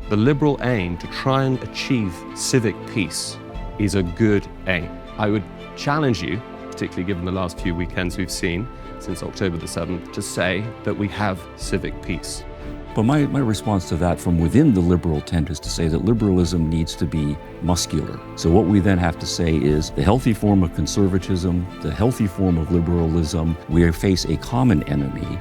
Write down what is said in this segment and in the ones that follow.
The liberal aim to try and achieve civic peace is a good aim. I would challenge you, particularly given the last few weekends we've seen since October the 7th, to say that we have civic peace. But my response to that from within the liberal tent is to say that liberalism needs to be muscular. So what we then have to say is the healthy form of conservatism, the healthy form of liberalism, we face a common enemy.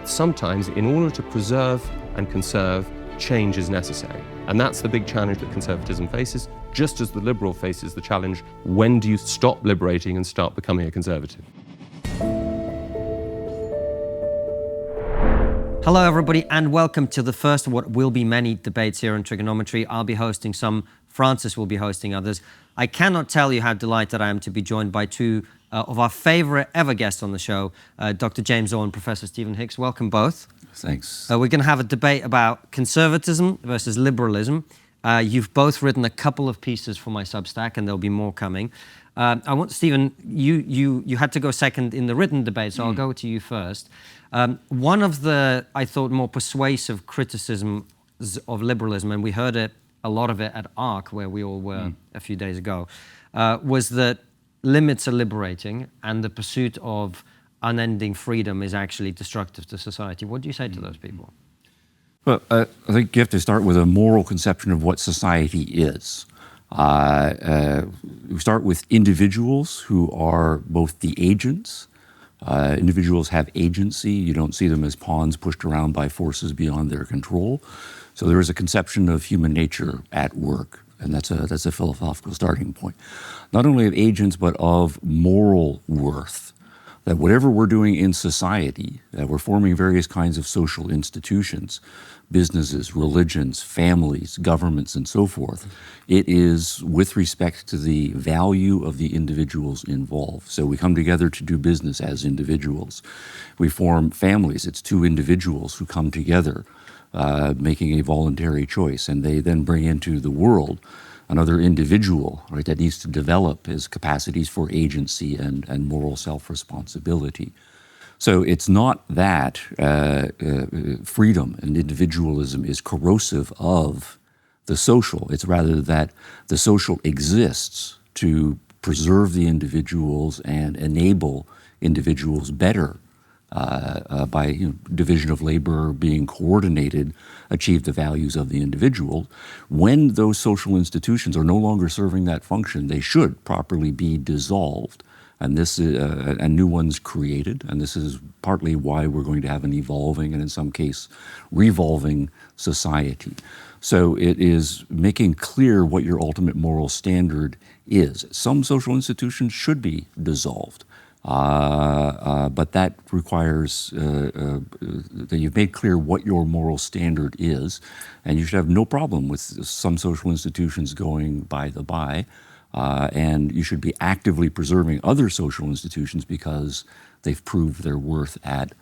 Sometimes, in order to preserve and conserve, change is necessary. And that's the big challenge that conservatism faces, just as the liberal faces the challenge, when do you stop liberating and start becoming a conservative? Hello, everybody, and welcome to the first of what will be many debates here on Trigonometry. I'll be hosting some, Francis will be hosting others. I cannot tell you how delighted I am to be joined by two of our favorite ever guests on the show, Dr. James Orr and Professor Stephen Hicks. Welcome both. Thanks. We're going to have a debate about conservatism versus liberalism. You've both written a couple of pieces for my Substack, and there'll be more coming. I want, Stephen, you had to go second in the written debate, so I'll go to you first. One of the, I thought, more persuasive criticisms of liberalism, and we heard a lot of it at ARC, where we all were a few days ago, was that limits are liberating and the pursuit of unending freedom is actually destructive to society. What do you say to those people? Well, I think you have to start with a moral conception of what society is. We start with individuals who are both the agents. Individuals have agency. You don't see them as pawns pushed around by forces beyond their control. So there is a conception of human nature at work, and that's a philosophical starting point. Not only of agents, but of moral worth. That whatever we're doing in society, that we're forming various kinds of social institutions, businesses, religions, families, governments, and so forth, it is with respect to the value of the individuals involved. So we come together to do business as individuals. We form families. It's two individuals who come together, making a voluntary choice, and they then bring into the world another individual, right, that needs to develop his capacities for agency and moral self-responsibility. So it's not that freedom and individualism is corrosive of the social. It's rather that the social exists to preserve the individuals and enable individuals better by division of labor being coordinated, achieve the values of the individual. When those social institutions are no longer serving that function, they should properly be dissolved. And this and new ones created, and this is partly why we're going to have an evolving and in some case revolving society. So it is making clear what your ultimate moral standard is. Some social institutions should be dissolved, but that requires that you've made clear what your moral standard is, and you should have no problem with some social institutions going by the by. And you should be actively preserving other social institutions because they've proved their worth at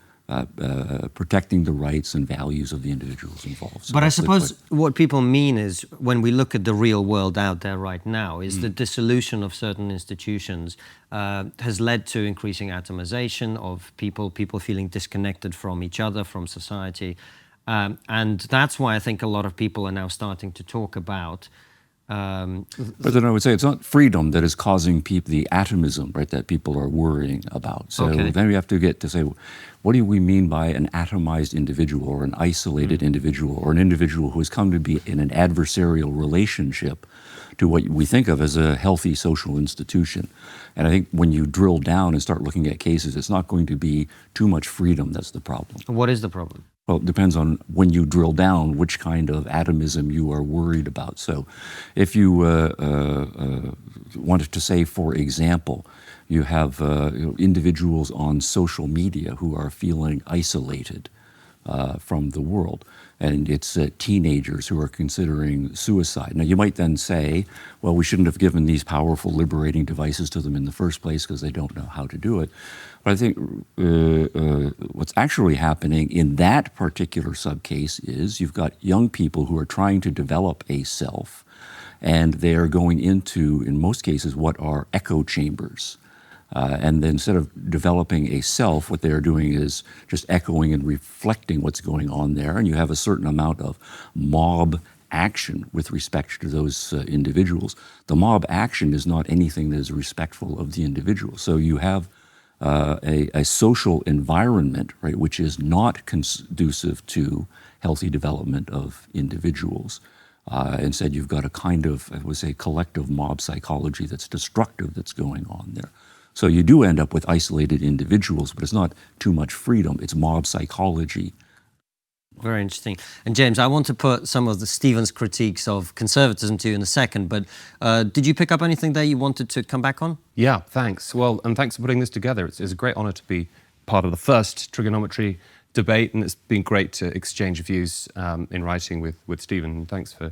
protecting the rights and values of the individuals involved. So but I suppose what people mean is, when we look at the real world out there right now, is the dissolution of certain institutions has led to increasing atomization of people feeling disconnected from each other, from society. And that's why I think a lot of people are now starting to talk about but then I would say it's not freedom that is causing the atomism, right, that people are worrying about. So then we have to get to say, what do we mean by an atomized individual or an isolated individual or an individual who has come to be in an adversarial relationship to what we think of as a healthy social institution? And I think when you drill down and start looking at cases, it's not going to be too much freedom that's the problem. What is the problem? Well, it depends on when you drill down which kind of atomism you are worried about. So if you wanted to say, for example, you have individuals on social media who are feeling isolated from the world, and it's teenagers who are considering suicide. Now, you might then say, well, we shouldn't have given these powerful liberating devices to them in the first place because they don't know how to do it. But I think what's actually happening in that particular subcase is you've got young people who are trying to develop a self, and they are going into, in most cases, what are echo chambers. And then instead of developing a self, what they are doing is just echoing and reflecting what's going on there. And you have a certain amount of mob action with respect to those individuals. The mob action is not anything that is respectful of the individual. So you have a social environment, right, which is not conducive to healthy development of individuals. Instead, you've got a kind of, I would say, collective mob psychology that's destructive that's going on there. So you do end up with isolated individuals, but it's not too much freedom. It's mob psychology. Very interesting. And James, I want to put some of the Stephen's critiques of conservatism to you in a second, but did you pick up anything there you wanted to come back on? Yeah, thanks. Well, and thanks for putting this together. It's a great honour to be part of the first trigonometry debate, and it's been great to exchange views in writing with Stephen. Thanks for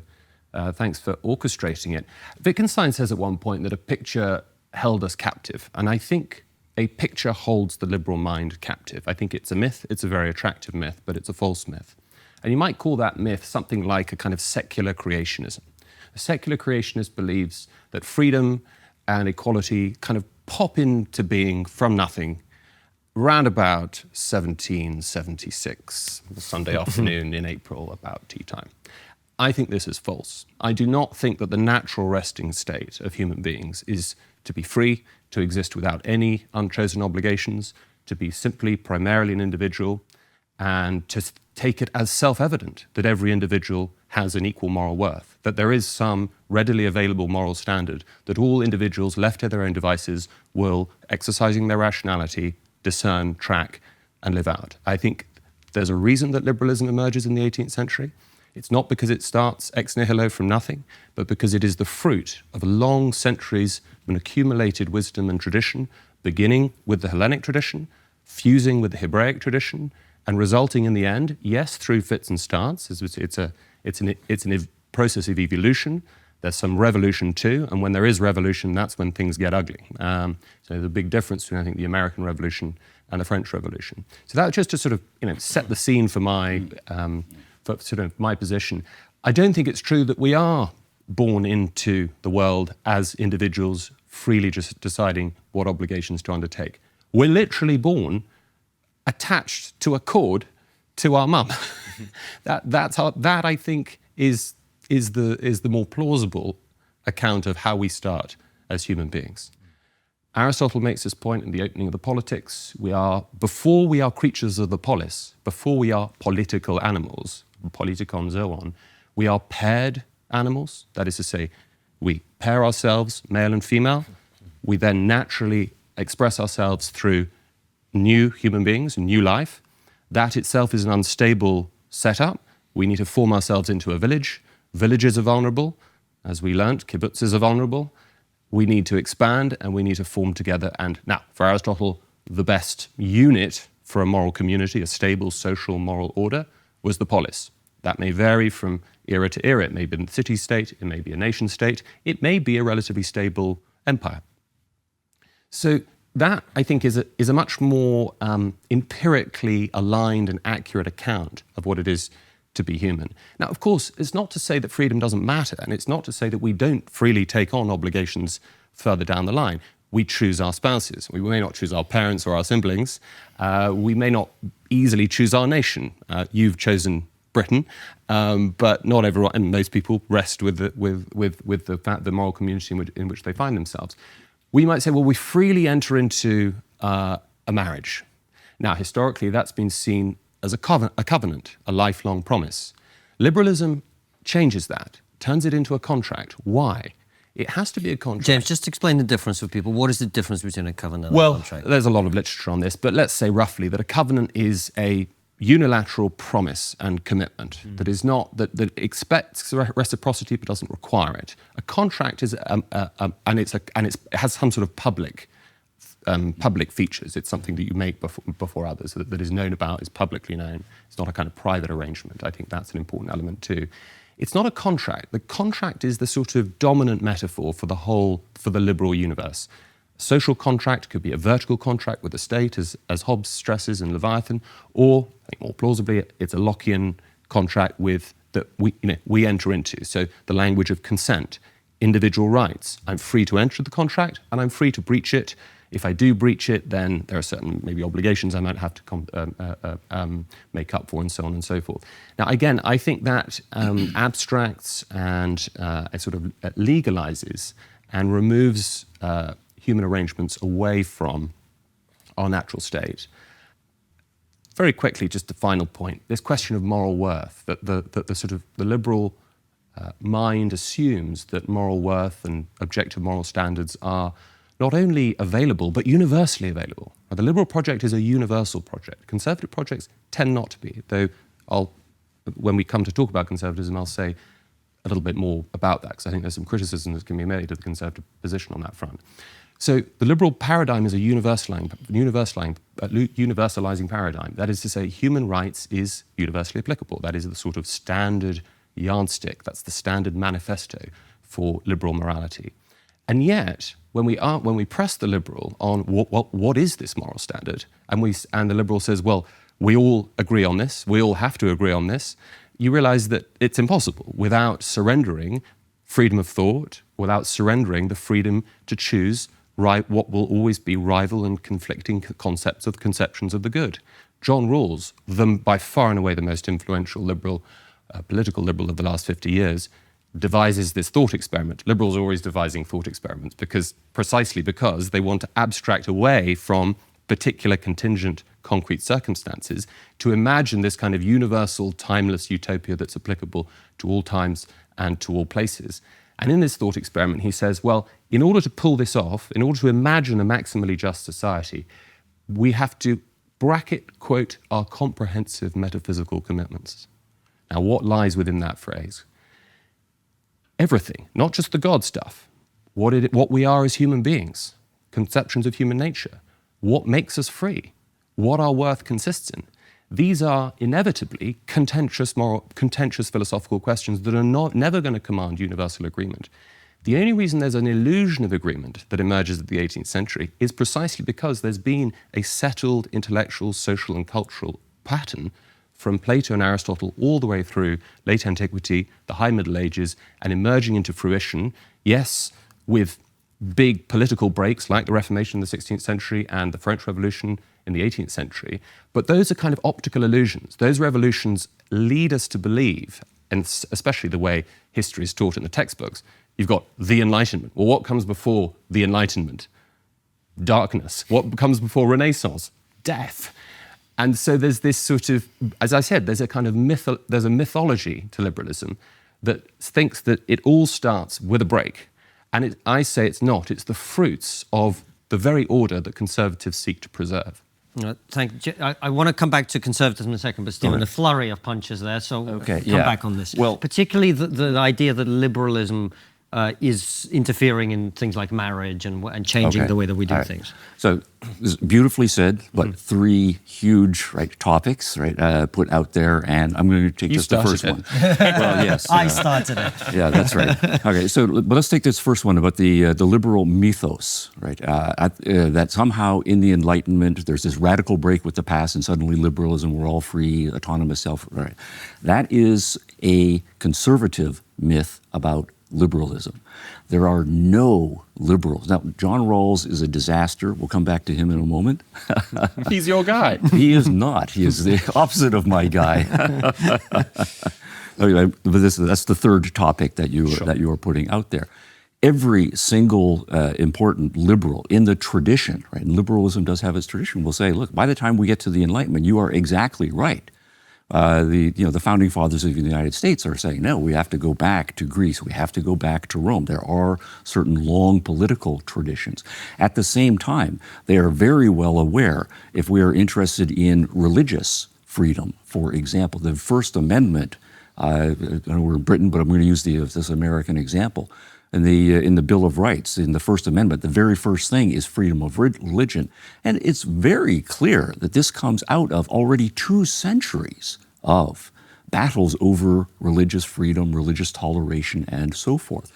orchestrating it. Wittgenstein says at one point that a picture held us captive, and I think a picture holds the liberal mind captive. I think it's a myth. It's a very attractive myth, but it's a false myth. And you might call that myth something like a kind of secular creationism. A secular creationist believes that freedom and equality kind of pop into being from nothing round about 1776, the Sunday afternoon in April, about tea time. I think this is false. I do not think that the natural resting state of human beings is to be free, to exist without any unchosen obligations, to be simply primarily an individual, and to take it as self-evident that every individual has an equal moral worth, that there is some readily available moral standard that all individuals left to their own devices will, exercising their rationality, discern, track, and live out. I think there's a reason that liberalism emerges in the 18th century. It's not because it starts ex nihilo from nothing, but because it is the fruit of long centuries of an accumulated wisdom and tradition, beginning with the Hellenic tradition, fusing with the Hebraic tradition, and resulting in the end, yes, through fits and starts. It's a process of evolution. There's some revolution too, and when there is revolution, that's when things get ugly. So there's a big difference between, I think, the American Revolution and the French Revolution. So that was just to sort of, set the scene for my my position. I don't think it's true that we are born into the world as individuals, freely just deciding what obligations to undertake. We're literally born attached to a cord to our mum. That I think is the more plausible account of how we start as human beings. Aristotle makes this point in the opening of the Politics. Before we are creatures of the polis, before we are political animals, politikon zoon, we are paired animals. That is to say, we pair ourselves, male and female. We then naturally express ourselves through new human beings, new life. That itself is an unstable setup. We need to form ourselves into a village. Villages are vulnerable. As we learnt, kibbutzes are vulnerable. We need to expand and we need to form together. And now, for Aristotle, the best unit for a moral community, a stable social moral order, was the polis. That may vary from era to era. It may be a city-state, it may be a nation-state, it may be a relatively stable empire. So that, I think, is a much more empirically aligned and accurate account of what it is to be human. Now, of course, it's not to say that freedom doesn't matter, and it's not to say that we don't freely take on obligations further down the line. We choose our spouses. We may not choose our parents or our siblings. We may not easily choose our nation. You've chosen Britain, but not everyone, and most people rest with the moral community in which they find themselves. We might say, well, we freely enter into a marriage. Now, historically, that's been seen as a covenant, a lifelong promise. Liberalism changes that, turns it into a contract. Why? It has to be a contract. James, just explain the difference for people. What is the difference between a covenant and a contract? Well, there's a lot of literature on this, but let's say roughly that a covenant is a unilateral promise and commitment that is not that expects reciprocity but doesn't require it. A contract is it has some sort of public features. It's something that you make before others that is known about, is publicly known. It's not a kind of private arrangement. I think that's an important element too. It's not a contract. The contract is the sort of dominant metaphor for the liberal universe. A social contract could be a vertical contract with the state, as Hobbes stresses in Leviathan, or, I think more plausibly, it's a Lockean contract that we enter into. So the language of consent, individual rights. I'm free to enter the contract and I'm free to breach it If I do breach it, then there are certain maybe obligations I might have to make up for, and so on and so forth. Now, again, I think that abstracts and sort of legalizes and removes human arrangements away from our natural state. Very quickly, just a final point, this question of moral worth, that the liberal mind assumes that moral worth and objective moral standards are not only available, but universally available. Now, the liberal project is a universal project. Conservative projects tend not to be, though when we come to talk about conservatism, I'll say a little bit more about that, because I think there's some criticism that can be made of the conservative position on that front. So the liberal paradigm is a universalizing paradigm. That is to say, human rights is universally applicable. That is the sort of standard yardstick. That's the standard manifesto for liberal morality. And yet, when we press the liberal on what is this moral standard, and the liberal says, well, we all agree on this, we all have to agree on this, you realize that it's impossible without surrendering freedom of thought, without surrendering the freedom to choose what will always be rival and conflicting conceptions of the good. John Rawls, by far and away the most influential liberal, political liberal of the last 50 years, devises this thought experiment. Liberals are always devising thought experiments precisely because they want to abstract away from particular contingent concrete circumstances to imagine this kind of universal, timeless utopia that's applicable to all times and to all places. And in this thought experiment, he says, well, in order to pull this off, in order to imagine a maximally just society, we have to bracket, quote, our comprehensive metaphysical commitments. Now, what lies within that phrase? Everything, not just the God stuff, what we are as human beings, conceptions of human nature, what makes us free, what our worth consists in. These are inevitably contentious philosophical questions that are never going to command universal agreement. The only reason there's an illusion of agreement that emerges at the 18th century is precisely because there's been a settled intellectual, social, and cultural pattern from Plato and Aristotle all the way through late antiquity, the high Middle Ages, and emerging into fruition, yes, with big political breaks like the Reformation in the 16th century and the French Revolution in the 18th century, but those are kind of optical illusions. Those revolutions lead us to believe, and especially the way history is taught in the textbooks, you've got the Enlightenment. Well, what comes before the Enlightenment? Darkness. What comes before Renaissance? Death. And so there's this sort of, as I said, there's a kind of there's a mythology to liberalism that thinks that it all starts with a break. And I say it's not. It's the fruits of the very order that conservatives seek to preserve. Thank you. I want to come back to conservatism in a second, but Stephen, a flurry of punches there, so come back on this. Well, particularly the idea that liberalism is interfering in things like marriage and changing the way that we do things. So, beautifully said, but three huge topics put out there, and I'm going to take just the first one. Well, yes. I started it. Yeah, that's right. Okay, so but let's take this first one about the liberal mythos, that somehow in the Enlightenment there's this radical break with the past and suddenly liberalism, we're all free, autonomous self, That is a conservative myth about liberalism. There are no liberals. Now, John Rawls is a disaster. We'll come back to him in a moment. He's your guy. He is not. He is the opposite of my guy. Anyway, that's the third topic that you are putting out there. Every single important liberal in the tradition, and liberalism does have its tradition, will say, look, by the time we get to the Enlightenment, you are exactly right. The founding fathers of the United States are saying, no, we have to go back to Greece. We have to go back to Rome. There are certain long political traditions. At the same time, they are very well aware, if we are interested in religious freedom, for example, the First Amendment, I know we're in Britain, but I'm going to use this American example. In the Bill of Rights, in the First Amendment, the very first thing is freedom of religion. And it's very clear that this comes out of already 2 centuries of battles over religious freedom, religious toleration, and so forth.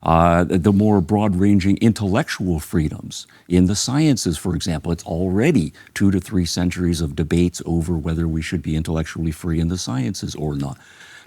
The more broad-ranging intellectual freedoms in the sciences, for example, it's already 2 to 3 centuries of debates over whether we should be intellectually free in the sciences or not.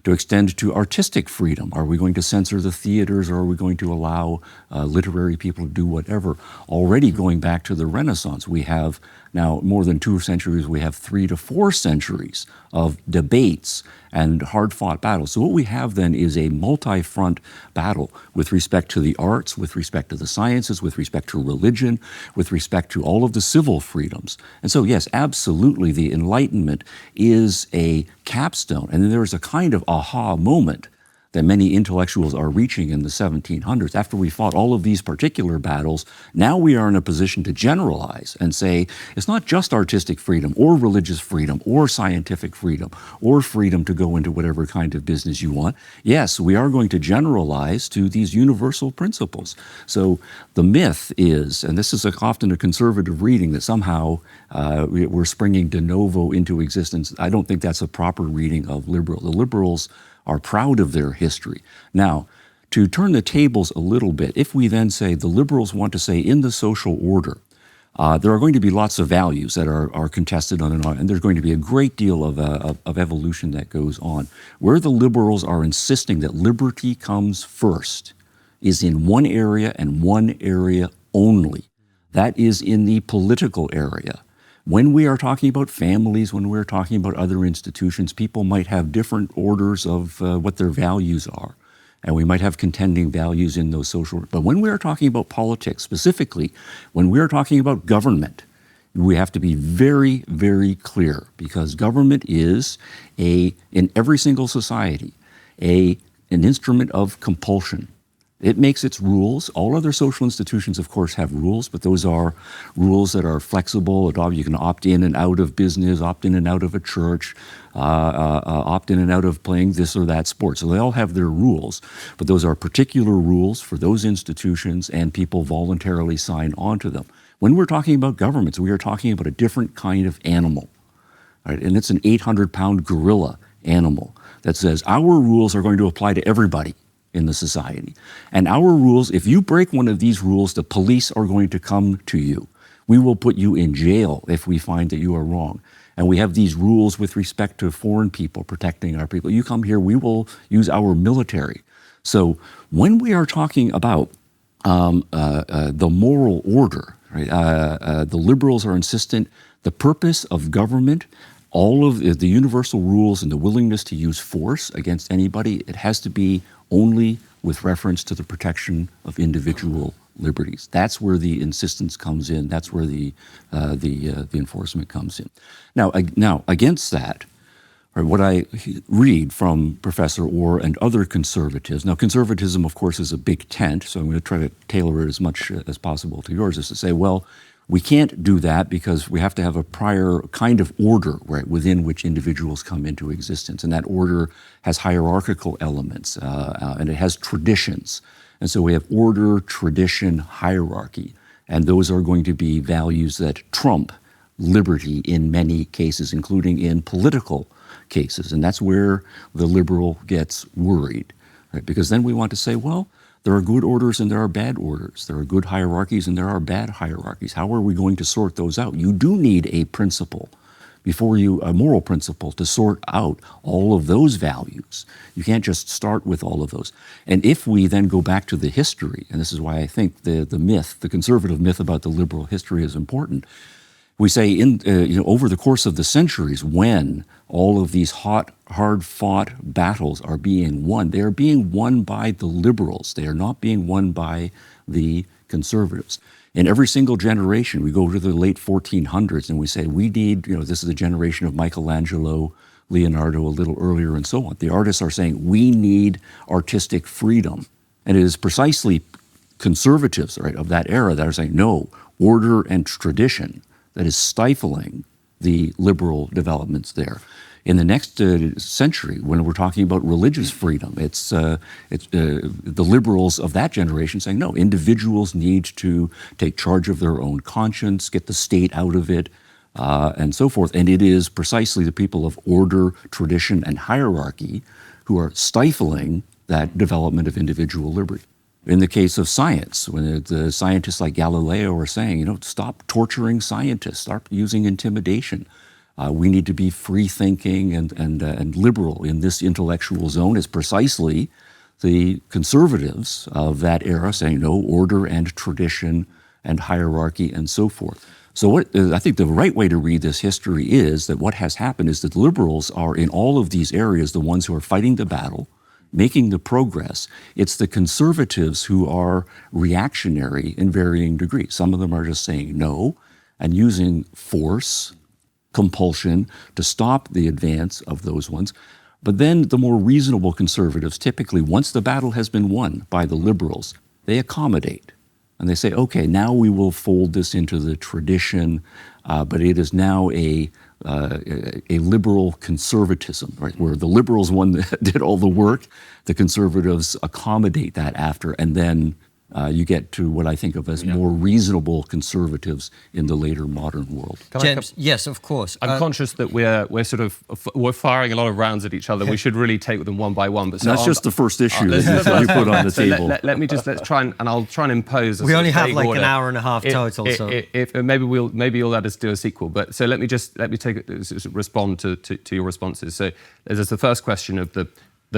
to extend to artistic freedom. Are we going to censor the theaters, or are we going to allow literary people to do whatever? Already going back to the Renaissance, we have now more than 2 centuries, we have 3 to 4 centuries of debates and hard-fought battles. So what we have then is a multi-front battle with respect to the arts, with respect to the sciences, with respect to religion, with respect to all of the civil freedoms. And so yes, absolutely, the Enlightenment is a capstone. And then there is a kind of aha moment that many intellectuals are reaching in the 1700s. After we fought all of these particular battles, now we are in a position to generalize and say, it's not just artistic freedom or religious freedom or scientific freedom or freedom to go into whatever kind of business you want. Yes, we are going to generalize to these universal principles. So the myth is, and this is often a conservative reading, that somehow we're springing de novo into existence. I don't think that's a proper reading of liberal. The liberals are proud of their history. Now, to turn the tables a little bit, if we then say the liberals want to say in the social order, there are going to be lots of values that are contested on and there's going to be a great deal of evolution that goes on. Where the liberals are insisting that liberty comes first is in one area and one area only. That is in the political area. When we are talking about families, when we're talking about other institutions, people might have different orders of what their values are. And we might have contending values in those social. But when we are talking about politics, specifically, when we are talking about government, we have to be very, very clear, because government is, in every single society, an instrument of compulsion. It makes its rules. All other social institutions, of course, have rules, but those are rules that are flexible. You can opt in and out of business, opt in and out of a church, opt in and out of playing this or that sport. So they all have their rules, but those are particular rules for those institutions, and people voluntarily sign on to them. When we're talking about governments, we are talking about a different kind of animal, right? And it's an 800-pound gorilla animal that says our rules are going to apply to everybody in the society. And our rules, if you break one of these rules, the police are going to come to you. We will put you in jail if we find that you are wrong. And we have these rules with respect to foreign people, protecting our people. You come here, we will use our military. So when we are talking about the moral order, right, the liberals are insistent the purpose of government, all of the universal rules and the willingness to use force against anybody, it has to be only with reference to the protection of individual liberties. That's where the insistence comes in. That's where the enforcement comes in. Now against that, right, what I read from Professor Orr and other conservatives. Now, conservatism, of course, is a big tent, so I'm going to try to tailor it as much as possible to yours. Is to say, well, we can't do that because we have to have a prior kind of order, right, within which individuals come into existence. And that order has hierarchical elements, and it has traditions. And so we have order, tradition, hierarchy. And those are going to be values that trump liberty in many cases, including in political cases. And that's where the liberal gets worried, right? Because then we want to say, well, there are good orders and there are bad orders. There are good hierarchies and there are bad hierarchies. How are we going to sort those out? You do need a principle a moral principle to sort out all of those values. You can't just start with all of those. And if we then go back to the history, and this is why I think the myth, the conservative myth about the liberal history is important, we say over the course of the centuries, when all of these hard-fought battles are being won, they are being won by the liberals. They are not being won by the conservatives. In every single generation, we go to the late 1400s and we say, we need, this is the generation of Michelangelo, Leonardo a little earlier, and so on. The artists are saying, we need artistic freedom. And it is precisely conservatives, right, of that era that are saying, no, order and tradition, that is stifling the liberal developments there. In the next century, when we're talking about religious freedom, it's the liberals of that generation saying, no, individuals need to take charge of their own conscience, get the state out of it, and so forth. And it is precisely the people of order, tradition, and hierarchy who are stifling that development of individual liberty. In the case of science, when the scientists like Galileo are saying, stop torturing scientists, start using intimidation. We need to be free-thinking and liberal in this intellectual zone. Is precisely the conservatives of that era saying no, order and tradition and hierarchy and so forth. So I think the right way to read this history is that what has happened is that the liberals are in all of these areas the ones who are fighting the battle, making the progress. It's the conservatives who are reactionary in varying degrees. Some of them are just saying no and using force, compulsion to stop the advance of those ones. But then the more reasonable conservatives, typically once the battle has been won by the liberals, they accommodate. And they say, okay, now we will fold this into the tradition, but it is now a liberal conservatism, right? Where the liberals did all the work, the conservatives accommodate that after, and then you get to what I think of as more reasonable conservatives in the later modern world. James, yes, of course. I'm conscious that we're firing a lot of rounds at each other. We should really take them one by one. But so that's just the first issue that you put on the table. Let's try and I'll try and impose. We only have like order. an hour and a half total. Maybe you'll let us do a sequel. But so let me respond to your responses. So there's the first question of the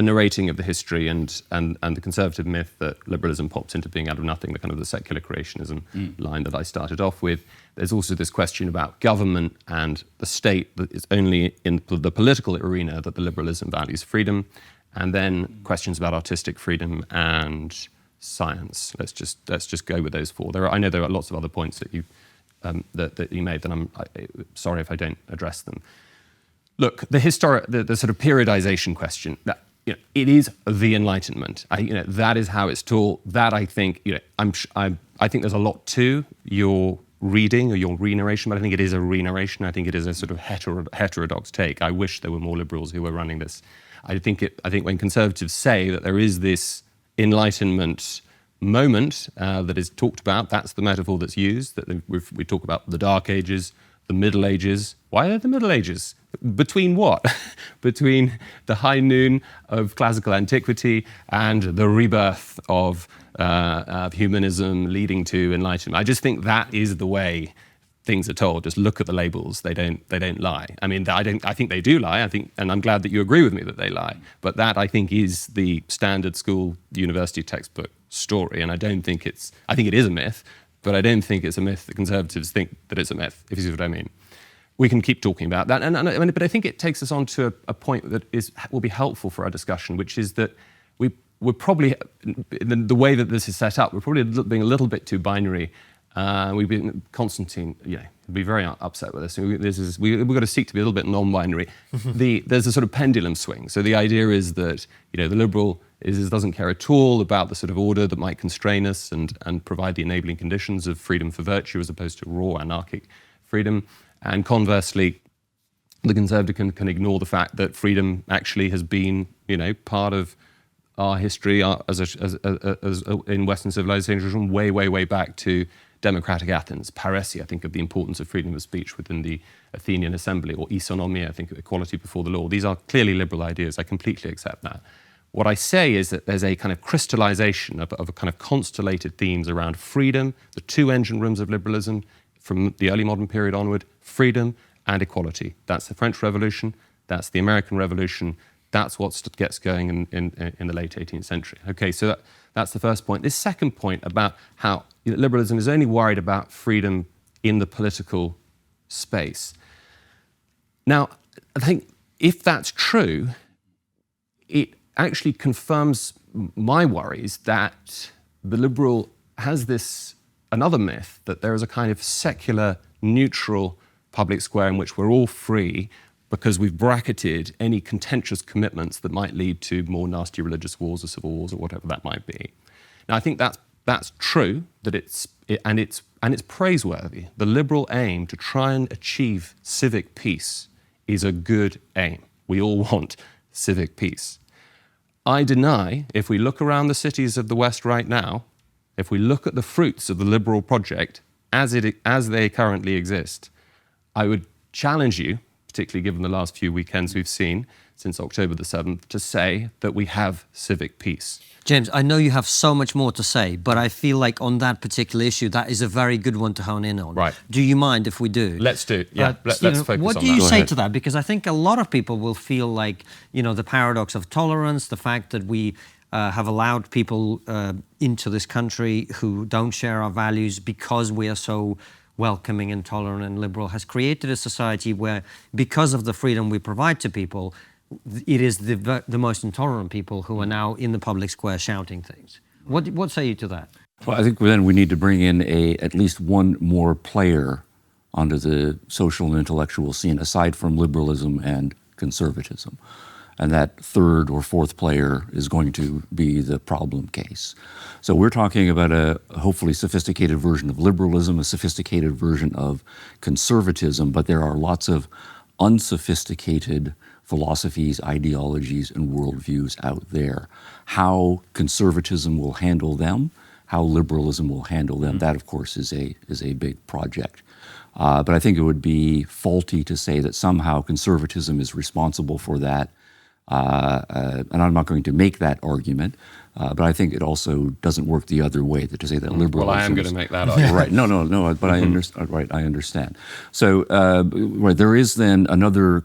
narrating of the history and the conservative myth that liberalism pops into being out of nothing, the kind of the secular creationism line that I started off with. There's also this question about government and the state, that it's only in the political arena that the liberalism values freedom, and then questions about artistic freedom and science. Let's just go with those four. I know there are lots of other points that you made that I'm sorry if I don't address them. Look, the sort of periodization question. It is the Enlightenment. That is how it's taught. That I think, I think there's a lot to your reading or your re-narration, but I think it is a re-narration. I think it is a sort of heterodox take. I wish there were more liberals who were running this. I think when conservatives say that there is this Enlightenment moment that is talked about, that's the metaphor that's used. That we talk about the Dark Ages, the Middle Ages. Why are the Middle Ages? Between what? Between the high noon of classical antiquity and the rebirth of humanism leading to enlightenment. I just think that is the way things are told. Just look at the labels; they don't lie. I mean, I think they do lie. And I'm glad that you agree with me that they lie. But that I think is the standard school university textbook story. And I think it is a myth. But I don't think it's a myth that conservatives think that it's a myth, if you see what I mean. We can keep talking about that. But I think it takes us on to a point that will be helpful for our discussion, which is that we're probably, the way that this is set up, we're probably being a little bit too binary. Konstantin, would be very upset with this. We've got to seek to be a little bit non-binary. There's a sort of pendulum swing. So the idea is that the liberal doesn't care at all about the sort of order that might constrain us and provide the enabling conditions of freedom for virtue as opposed to raw anarchic freedom. And conversely, the conservative can ignore the fact that freedom actually has been, part of our history as in Western civilization way, way, way back to democratic Athens. Parrhesia, I think of the importance of freedom of speech within the Athenian assembly, or isonomia, I think of equality before the law. These are clearly liberal ideas. I completely accept that. What I say is that there's a kind of crystallization of a kind of constellated themes around freedom, the two engine rooms of liberalism from the early modern period onward, freedom and equality. That's the French Revolution, that's the American Revolution, that's what gets going in the late 18th century. Okay, so that's the first point. This second point about how liberalism is only worried about freedom in the political space. Now, I think if that's true, it actually confirms my worries that the liberal has another myth that there is a kind of secular, neutral public square in which we're all free because we've bracketed any contentious commitments that might lead to more nasty religious wars or civil wars or whatever that might be. Now, I think that's true, that it's praiseworthy. The liberal aim to try and achieve civic peace is a good aim. We all want civic peace. I deny, if we look around the cities of the West right now, if we look at the fruits of the liberal project as they currently exist, I would challenge you, particularly given the last few weekends we've seen since October the 7th to say that we have civic peace. James, I know you have so much more to say, but I feel like on that particular issue, that is a very good one to hone in on. Right. Do you mind if we do? Let's do. Yeah. Let's Stephen, focus on that. what do you Go say ahead. to that? Because I think a lot of people will feel like, you know, the paradox of tolerance, the fact that we have allowed people into this country who don't share our values because we are so welcoming and tolerant and liberal, has created a society where, because of the freedom we provide to people, it is the most intolerant people who are now in the public square shouting things. What say you to that? Well, I think then we need to bring in at least one more player onto the social and intellectual scene, aside from liberalism and conservatism. And that third or fourth player is going to be the problem case. So we're talking about a hopefully sophisticated version of liberalism, a sophisticated version of conservatism, but there are lots of unsophisticated philosophies, ideologies, and worldviews out there. How conservatism will handle them, how liberalism will handle them, that of course is a big project. But I think it would be faulty to say that somehow conservatism is responsible for that. And I'm not going to make that argument, but I think it also doesn't work the other way, to say that liberalism... Well, I am going to make that argument. Right, no, but I understand. So right, there is then another...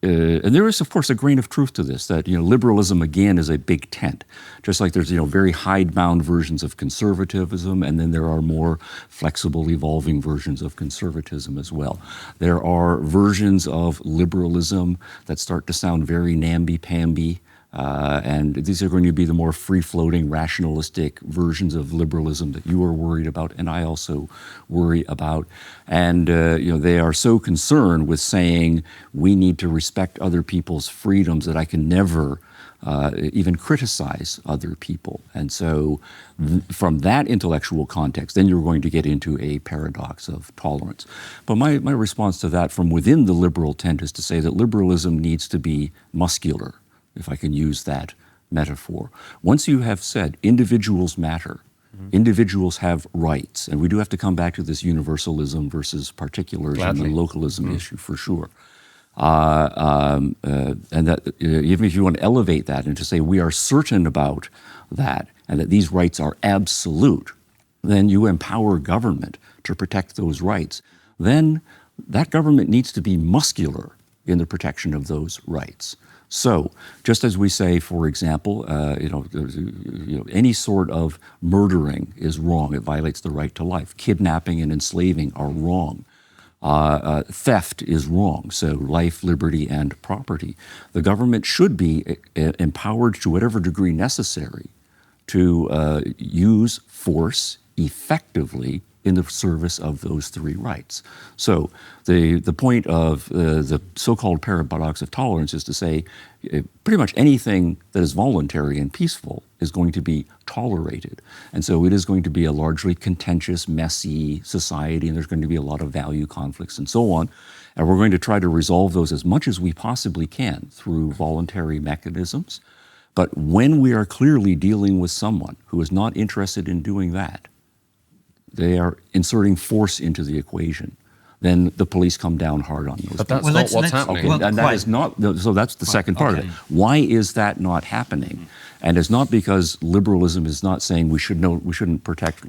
and there is, of course, a grain of truth to this, that, you know, liberalism, again, is a big tent. Just like there's, you know, very hidebound versions of conservatism, and then there are more flexible, evolving versions of conservatism as well. There are versions of liberalism that start to sound very namby-pamby, and these are going to be the more free-floating, rationalistic versions of liberalism that you are worried about, and I also worry about. And you know, they are so concerned with saying we need to respect other people's freedoms that I can never even criticize other people. And so from that intellectual context, then you're going to get into a paradox of tolerance. But my response to that from within the liberal tent is to say that liberalism needs to be muscular, if I can use that metaphor. Once you have said individuals matter, individuals have rights, and we do have to come back to this universalism versus particularism and localism issue for sure. And that even if you want to elevate that and to say we are certain about that and that these rights are absolute, then you empower government to protect those rights. Then that government needs to be muscular in the protection of those rights. So, just as we say, for example, any sort of murdering is wrong. It violates the right to life. Kidnapping and enslaving are wrong. Theft is wrong. So, life, liberty, and property. The government should be empowered to whatever degree necessary to use force effectively in the service of those three rights. So the point of the so-called paradox of tolerance is to say pretty much anything that is voluntary and peaceful is going to be tolerated. And so it is going to be a largely contentious, messy society, and there's going to be a lot of value conflicts and so on. And we're going to try to resolve those as much as we possibly can through voluntary mechanisms. But when we are clearly dealing with someone who is not interested in doing that, they are inserting force into the equation, then the police come down hard on those. But that's Well, not let's- what's let's- happening. well, and that quite. is not, so that's the second part of it. Why is that not happening? And it's not because liberalism is not saying we shouldn't protect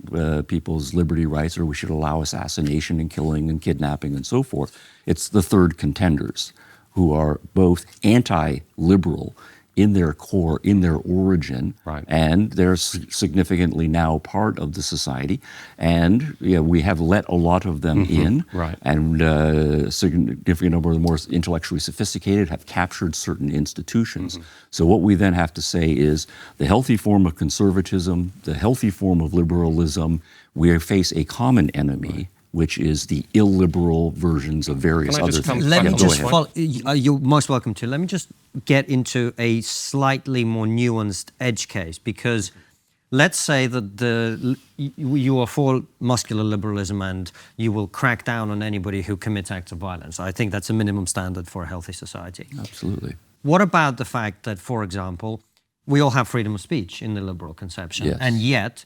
people's liberty rights, or we should allow assassination and killing and kidnapping and so forth. It's the third contenders who are both anti-liberal in their core, in their origin, Right. and they're significantly now part of the society. And we have let a lot of them in, Right. and a significant number of the more intellectually sophisticated have captured certain institutions. So what we then have to say is the healthy form of conservatism, the healthy form of liberalism, we face a common enemy, which is the illiberal versions of various Can I other just come things. Let me Go just ahead. follow. You're most welcome to. Let me just get into a slightly more nuanced edge case, because let's say that you are for muscular liberalism and you will crack down on anybody who commits acts of violence. I think that's a minimum standard for a healthy society. Absolutely. What about the fact that, for example, we all have freedom of speech in the liberal conception, Yes. and yet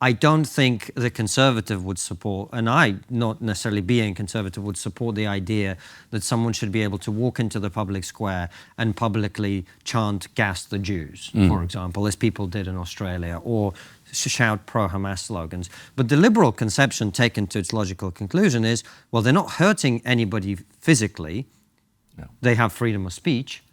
I don't think the conservative would support, and I, not necessarily being conservative, would support the idea that someone should be able to walk into the public square and publicly chant "Gas the Jews," for example, as people did in Australia, or shout pro-Hamas slogans. But the liberal conception, taken to its logical conclusion, is, well, they're not hurting anybody physically. No. They have freedom of speech.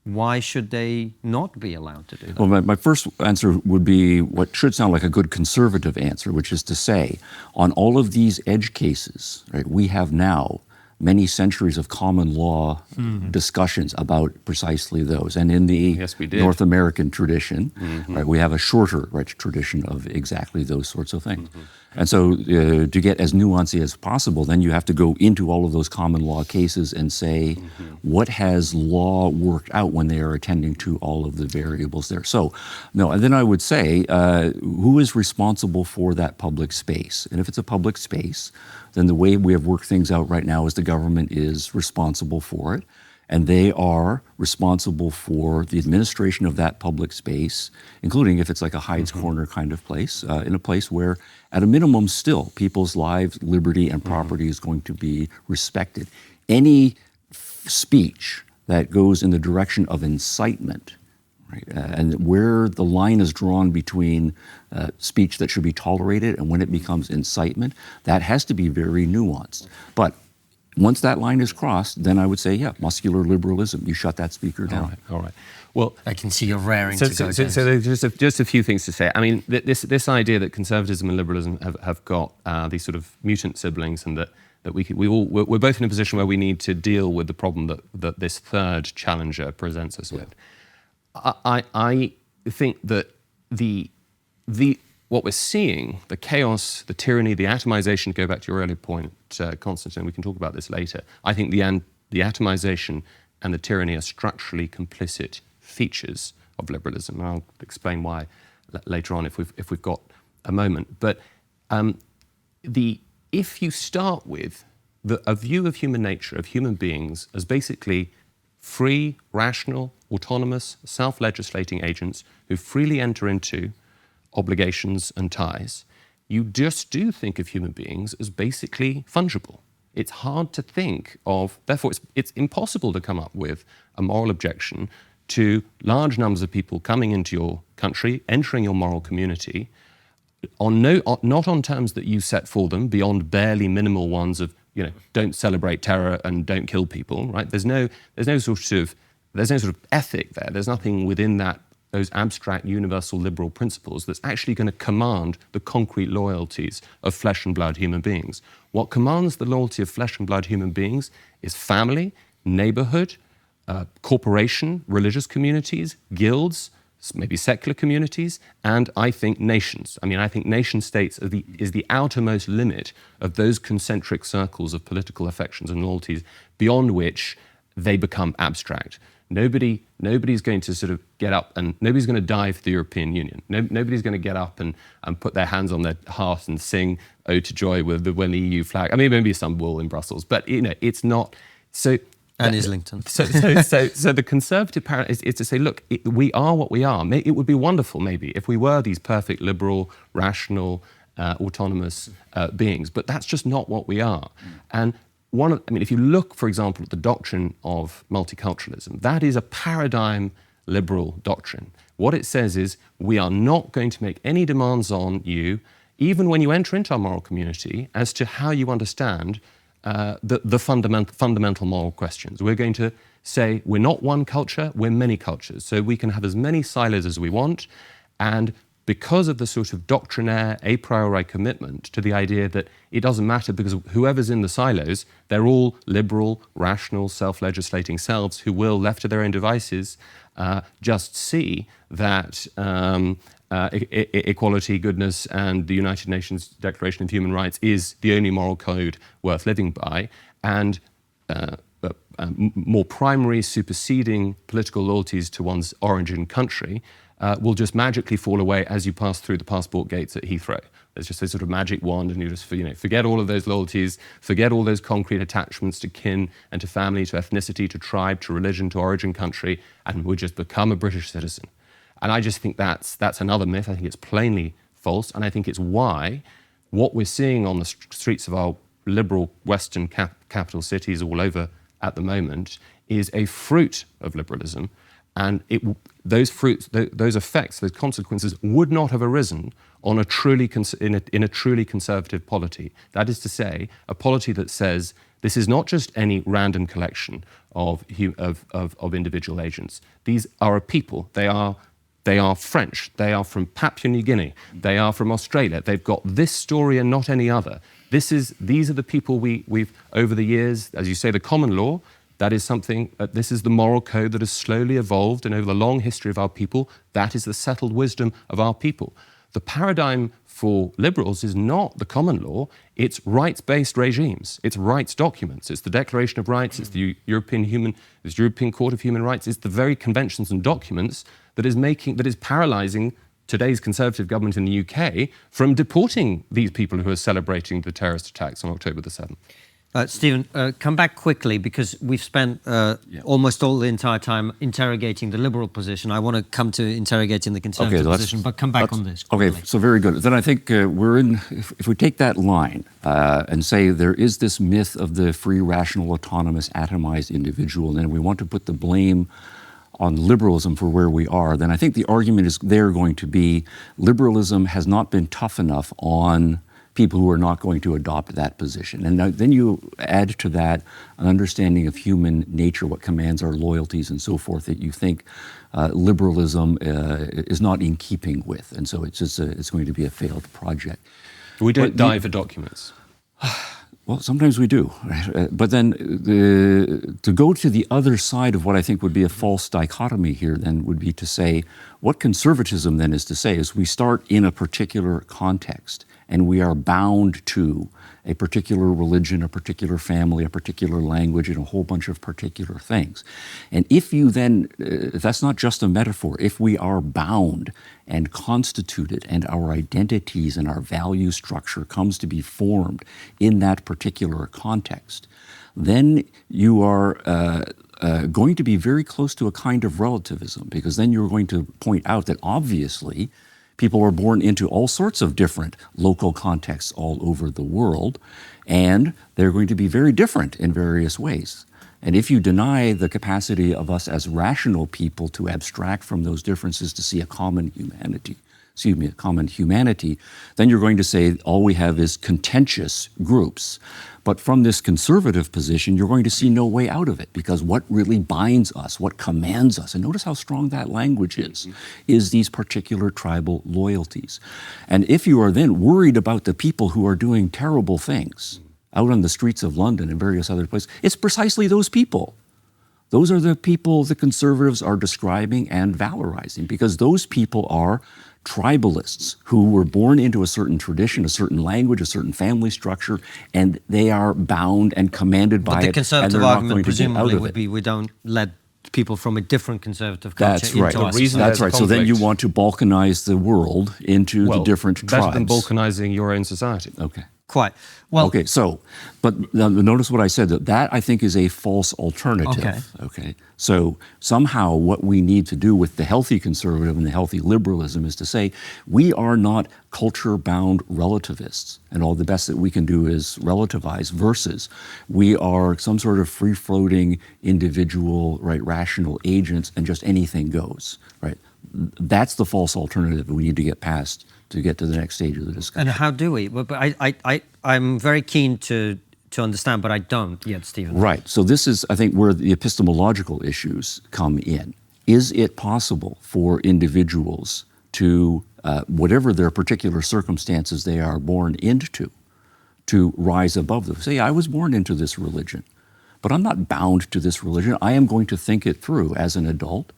Why should they not be allowed to do that? Well, my first answer would be what should sound like a good conservative answer, which is to say, on all of these edge cases, right, we have now many centuries of common law discussions about precisely those. And in the North American tradition, right, we have a shorter tradition of exactly those sorts of things. And so to get as nuanced as possible, then you have to go into all of those common law cases and say, what has law worked out when they are attending to all of the variables there? So, no, and then I would say, who is responsible for that public space? And if it's a public space, then the way we have worked things out right now is the government is responsible for it. And they are responsible for the administration of that public space, including if it's like a Hyde's Corner kind of place, in a place where, at a minimum still, people's lives, liberty, and property is going to be respected. Any speech that goes in the direction of incitement, right, and where the line is drawn between speech that should be tolerated and when it becomes incitement, that has to be very nuanced. But once that line is crossed, then I would say, yeah, muscular liberalism. You shut that speaker down. All right. Well, I can see you're raring so, to go. So there's just a few things to say. I mean, this idea that conservatism and liberalism have got these sort of mutant siblings, and that we're both in a position where we need to deal with the problem that this third challenger presents us with. I think that what we're seeing, the chaos, the tyranny, the atomization, go back to your earlier point, Konstantin, we can talk about this later. I think the atomization and the tyranny are structurally complicit features of liberalism. And I'll explain why later on if we've got a moment. But if you start with a view of human nature, of human beings, as basically free, rational, autonomous, self-legislating agents who freely enter into obligations and ties, you just do think of human beings as basically fungible. It's hard to think of, therefore it's impossible to come up with a moral objection to large numbers of people coming into your country, entering your moral community, not on terms that you set for them, beyond barely minimal ones of, don't celebrate terror and don't kill people, right? There's no sort of ethic there. There's nothing within those abstract universal liberal principles that's actually going to command the concrete loyalties of flesh and blood human beings. What commands the loyalty of flesh and blood human beings is family, neighborhood, corporation, religious communities, guilds, maybe secular communities, and I think nations. I mean, I think nation states is the outermost limit of those concentric circles of political affections and loyalties beyond which they become abstract. Nobody's going to sort of get up, and nobody's going to die for the European Union. Nobody's going to get up and put their hands on their heart and sing "Ode to Joy" when the EU flag. I mean, maybe some will in Brussels, but it's not. So and Islington. So the conservative paradigm is to say, look, we are what we are. It would be wonderful, maybe, if we were these perfect liberal, rational, autonomous beings, but that's just not what we are. And if you look, for example, at the doctrine of multiculturalism, that is a paradigm liberal doctrine. What it says is, we are not going to make any demands on you, even when you enter into our moral community, as to how you understand the fundamental moral questions. We're going to say, we're not one culture, we're many cultures. So we can have as many silos as we want, and because of the sort of doctrinaire a priori commitment to the idea that it doesn't matter because whoever's in the silos, they're all liberal, rational, self-legislating selves who will, left to their own devices, just see that equality, goodness, and the United Nations Declaration of Human Rights is the only moral code worth living by, and more primary superseding political loyalties to one's origin country will just magically fall away as you pass through the passport gates at Heathrow. There's just a sort of magic wand, and you just forget all of those loyalties, forget all those concrete attachments to kin and to family, to ethnicity, to tribe, to religion, to origin country, and we just become a British citizen. And I just think that's another myth. I think it's plainly false, and I think it's why what we're seeing on the streets of our liberal Western capital cities all over at the moment is a fruit of liberalism, and those fruits, those effects, those consequences would not have arisen on a truly in a truly conservative polity. That is to say, a polity that says this is not just any random collection of individual agents. These are a people. They are French. They are from Papua New Guinea. They are from Australia. They've got this story and not any other. These are the people we've over the years, as you say, the common law. That is something. This is the moral code that has slowly evolved, and over the long history of our people, that is the settled wisdom of our people. The paradigm for liberals is not the common law, it's rights-based regimes, it's rights documents, it's the Declaration of Rights, it's the European Court of Human Rights, it's the very conventions and documents that is paralysing today's Conservative government in the UK from deporting these people who are celebrating the terrorist attacks on October the 7th. Stephen, come back quickly, because we've spent almost all the entire time interrogating the liberal position. I want to come to interrogating the conservative position, but come back on this quickly. Okay, so very good. Then I think if we take that line and say there is this myth of the free, rational, autonomous, atomized individual, and then we want to put the blame on liberalism for where we are, then I think the argument is there going to be liberalism has not been tough enough on people who are not going to adopt that position. And then you add to that an understanding of human nature, what commands our loyalties and so forth, that you think liberalism is not in keeping with. And so it's going to be a failed project. We don't die for documents. Well, sometimes we do. But then to go to the other side of what I think would be a false dichotomy here then would be to say, what conservatism then is to say is we start in a particular context, and we are bound to a particular religion, a particular family, a particular language, and a whole bunch of particular things. And if you then, that's not just a metaphor, if we are bound and constituted and our identities and our value structure comes to be formed in that particular context, then you are going to be very close to a kind of relativism, because then you're going to point out that obviously people are born into all sorts of different local contexts all over the world, and they're going to be very different in various ways. And if you deny the capacity of us as rational people to abstract from those differences to see a common humanity, then you're going to say all we have is contentious groups. But from this conservative position, you're going to see no way out of it, because what really binds us, what commands us, and notice how strong that language is these particular tribal loyalties. And if you are then worried about the people who are doing terrible things out on the streets of London and various other places, it's precisely those people. Those are the people the conservatives are describing and valorizing, because those people are tribalists who were born into a certain tradition, a certain language, a certain family structure, and they are bound and commanded by it. But the conservative argument presumably would be we don't let people from a different conservative culture into our society. That's right. So then you want to balkanize the world into the different tribes. Better than balkanizing your own society. Okay. Quite. Well, okay, so, but now notice what I said, that I think is a false alternative. Okay. So somehow what we need to do with the healthy conservative and the healthy liberalism is to say, we are not culture-bound relativists, and all the best that we can do is relativize, versus we are some sort of free-floating individual, right, rational agents, and just anything goes, right? That's the false alternative we need to get past to get to the next stage of the discussion. And how do we? But I'm very keen to understand, but I don't yet, Stephen. Right. So this is, I think, where the epistemological issues come in. Is it possible for individuals to, whatever their particular circumstances they are born into, to rise above them? Say, I was born into this religion, but I'm not bound to this religion. I am going to think it through as an adult,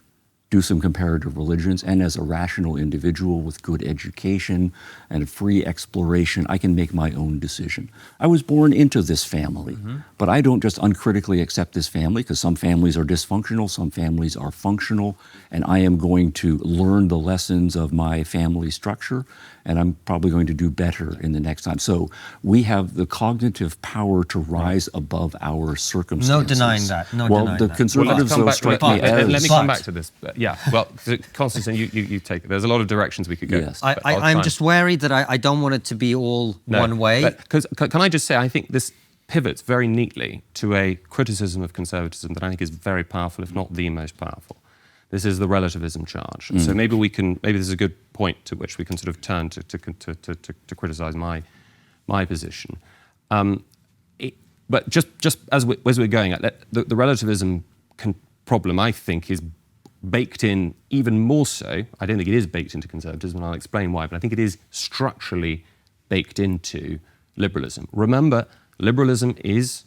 do some comparative religions, and as a rational individual with good education and free exploration, I can make my own decision. I was born into this family, but I don't just uncritically accept this family, because some families are dysfunctional, some families are functional, and I am going to learn the lessons of my family structure, and I'm probably going to do better in the next time. So we have the cognitive power to rise above our circumstances. No denying that. No denying the that. conservatives strike me as... Let me come back to this. Yeah, well, Konstantin, you take it. There's a lot of directions we could go. Yes. I'm just worried that I don't want it to be all one way. Because can I just say, I think this pivots very neatly to a criticism of conservatism that I think is very powerful, if not the most powerful. This is the relativism charge. So maybe this is a good point to which we can sort of turn to criticize my position. But just as we're going at the relativism problem, I think, is baked in even more so. I don't think it is baked into conservatism, and I'll explain why, but I think it is structurally baked into liberalism. Remember, liberalism is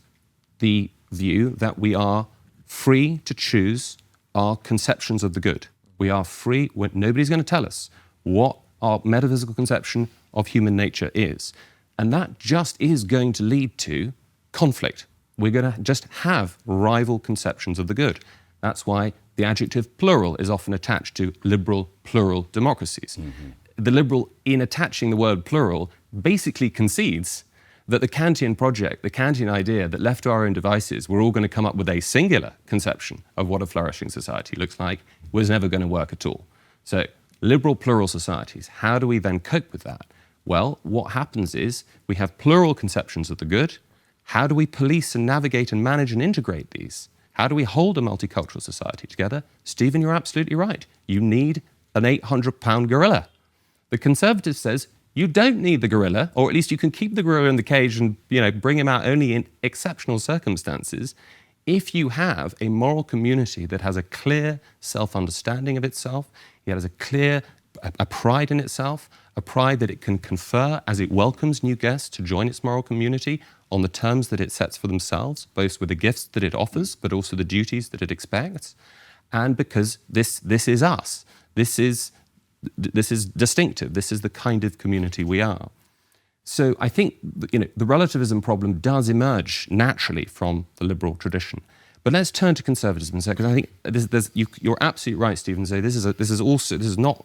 the view that we are free to choose our conceptions of the good. We are free, when nobody's going to tell us what our metaphysical conception of human nature is. And that just is going to lead to conflict. We're going to just have rival conceptions of the good. That's why the adjective plural is often attached to liberal plural democracies. The liberal, in attaching the word plural, basically concedes that the Kantian project, the Kantian idea that left to our own devices, we're all going to come up with a singular conception of what a flourishing society looks like, was never going to work at all. So liberal plural societies, how do we then cope with that? Well, what happens is we have plural conceptions of the good. How do we police and navigate and manage and integrate these? How do we hold a multicultural society together? Stephen, you're absolutely right. You need an 800-pound gorilla. The conservative says you don't need the gorilla, or at least you can keep the gorilla in the cage and bring him out only in exceptional circumstances, if you have a moral community that has a clear self-understanding of itself, it has a pride in itself, a pride that it can confer as it welcomes new guests to join its moral community on the terms that it sets for themselves, both with the gifts that it offers, but also the duties that it expects. And because this is us, this is distinctive, this is the kind of community we are. So I think the relativism problem does emerge naturally from the liberal tradition. But let's turn to conservatism because I think you're absolutely right, Stephen. Say this is not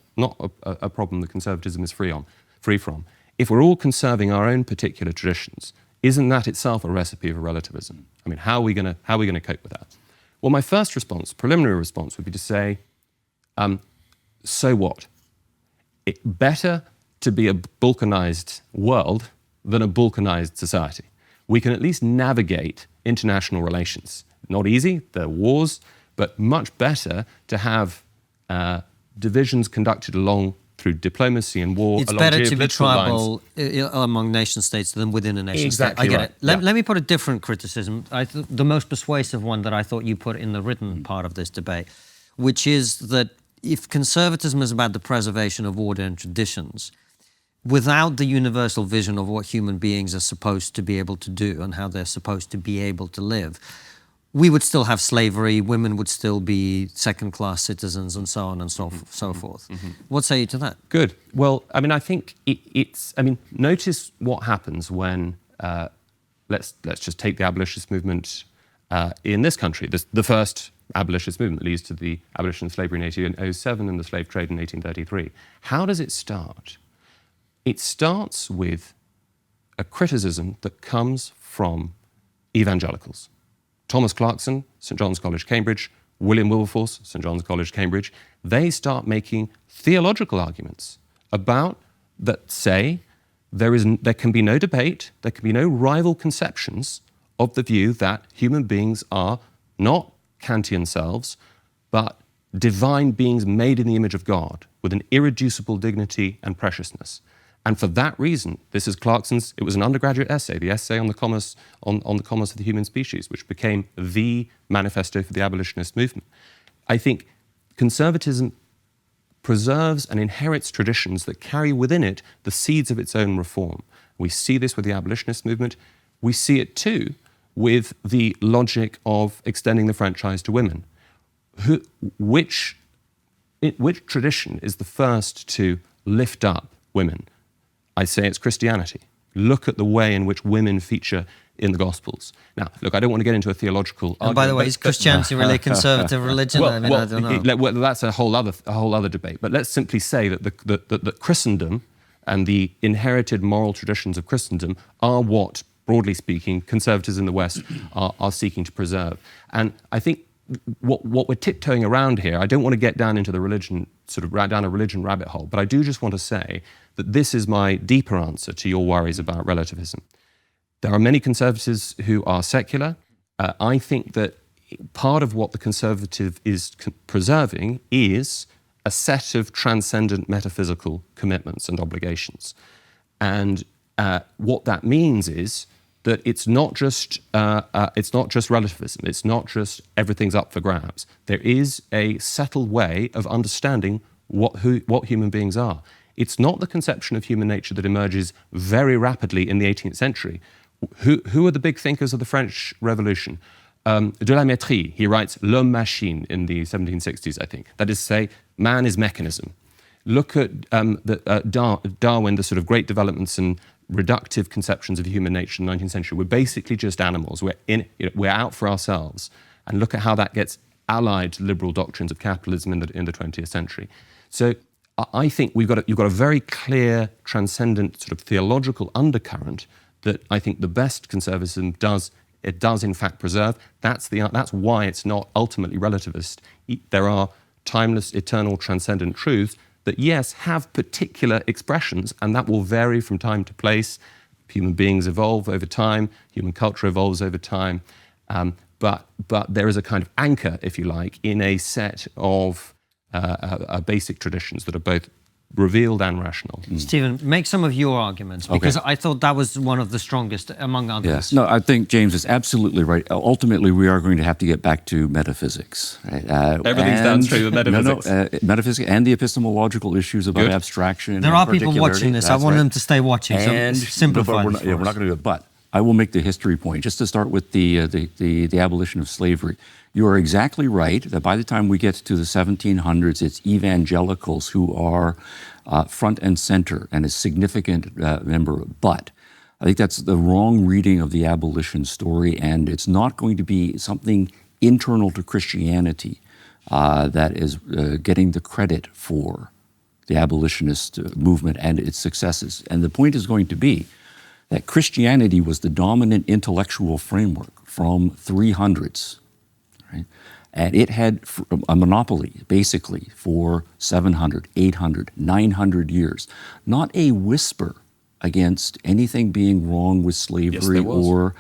a problem that conservatism is free from. If we're all conserving our own particular traditions, isn't that itself a recipe for relativism? I mean, how are we going to cope with that? Well, my first response, preliminary response, would be to say, so what? It's better to be a balkanized world than a balkanized society. We can at least navigate international relations. Not easy, there are wars, but much better to have divisions conducted along through diplomacy and war. It's along better to be geopolitical tribal lines. among nation states than within a nation Exactly state. I get right. it. Let me put a different criticism, the most persuasive one that I thought you put in the written part of this debate, which is that if conservatism is about the preservation of order and traditions, without the universal vision of what human beings are supposed to be able to do and how they're supposed to be able to live, we would still have slavery, women would still be second-class citizens, and so on and so forth. What say you to that? Good. Well, I mean, I think notice what happens when, let's just take the abolitionist movement in this country. The first abolitionist movement leads to the abolition of slavery in 1807 and the slave trade in 1833. How does it start? It starts with a criticism that comes from evangelicals. Thomas Clarkson, St John's College, Cambridge, William Wilberforce, St John's College, Cambridge, they start making theological arguments about that say there can be no debate, there can be no rival conceptions of the view that human beings are not Kantian selves, but divine beings made in the image of God with an irreducible dignity and preciousness. And for that reason, this is Clarkson's, it was an undergraduate essay, the essay on the commerce, on the commerce of the human species, which became the manifesto for the abolitionist movement. I think conservatism preserves and inherits traditions that carry within it the seeds of its own reform. We see this with the abolitionist movement. We see it too with the logic of extending the franchise to women. Which tradition is the first to lift up women? I say it's Christianity. Look at the way in which women feature in the Gospels. Now, look, I don't want to get into a theological argument. And by the way, is Christianity really a conservative religion? I don't know. Well, that's a whole other debate. But let's simply say that Christendom and the inherited moral traditions of Christendom are what, broadly speaking, conservatives in the West are seeking to preserve. And I think what we're tiptoeing around here, I don't want to get down into the religion, down a religion rabbit hole, but I do just want to say that this is my deeper answer to your worries about relativism. There are many conservatives who are secular. I think that part of what the conservative is preserving is a set of transcendent metaphysical commitments and obligations. And what that means is that it's not just relativism. It's not just everything's up for grabs. There is a settled way of understanding what human beings are. It's not the conception of human nature that emerges very rapidly in the 18th century. Who are the big thinkers of the French Revolution? De la Mettrie, he writes L'homme machine in the 1760s, I think. That is to say, man is mechanism. Look at Darwin, the sort of great developments and reductive conceptions of human nature in the 19th century. We're basically just animals. We're out for ourselves. And look at how that gets allied to liberal doctrines of capitalism in the 20th century. So I think you've got a very clear, transcendent sort of theological undercurrent that I think the best conservatism does in fact preserve. That's why it's not ultimately relativist. There are timeless, eternal, transcendent truths that, yes, have particular expressions, and that will vary from time to place. Human beings evolve over time, human culture evolves over time, but there is a kind of anchor, if you like, in a set of basic traditions that are both revealed and rational. Stephen, make some of your arguments, because I thought that was one of the strongest among others. Yes, no, I think James is absolutely right. Ultimately, we are going to have to get back to metaphysics. Right? Everything's downstream of metaphysics. Metaphysics and the epistemological issues about abstraction. There are people watching this. I want them to stay watching. And so simplify. We're not going to do it. But I will make the history point, just to start with the abolition of slavery. You are exactly right that by the time we get to the 1700s, it's evangelicals who are front and center and a significant member. But I think that's the wrong reading of the abolition story, and it's not going to be something internal to Christianity that is getting the credit for the abolitionist movement and its successes. And the point is going to be that Christianity was the dominant intellectual framework from 300s. Right? And it had a monopoly, basically, for 700, 800, 900 years. Not a whisper against anything being wrong with slavery or,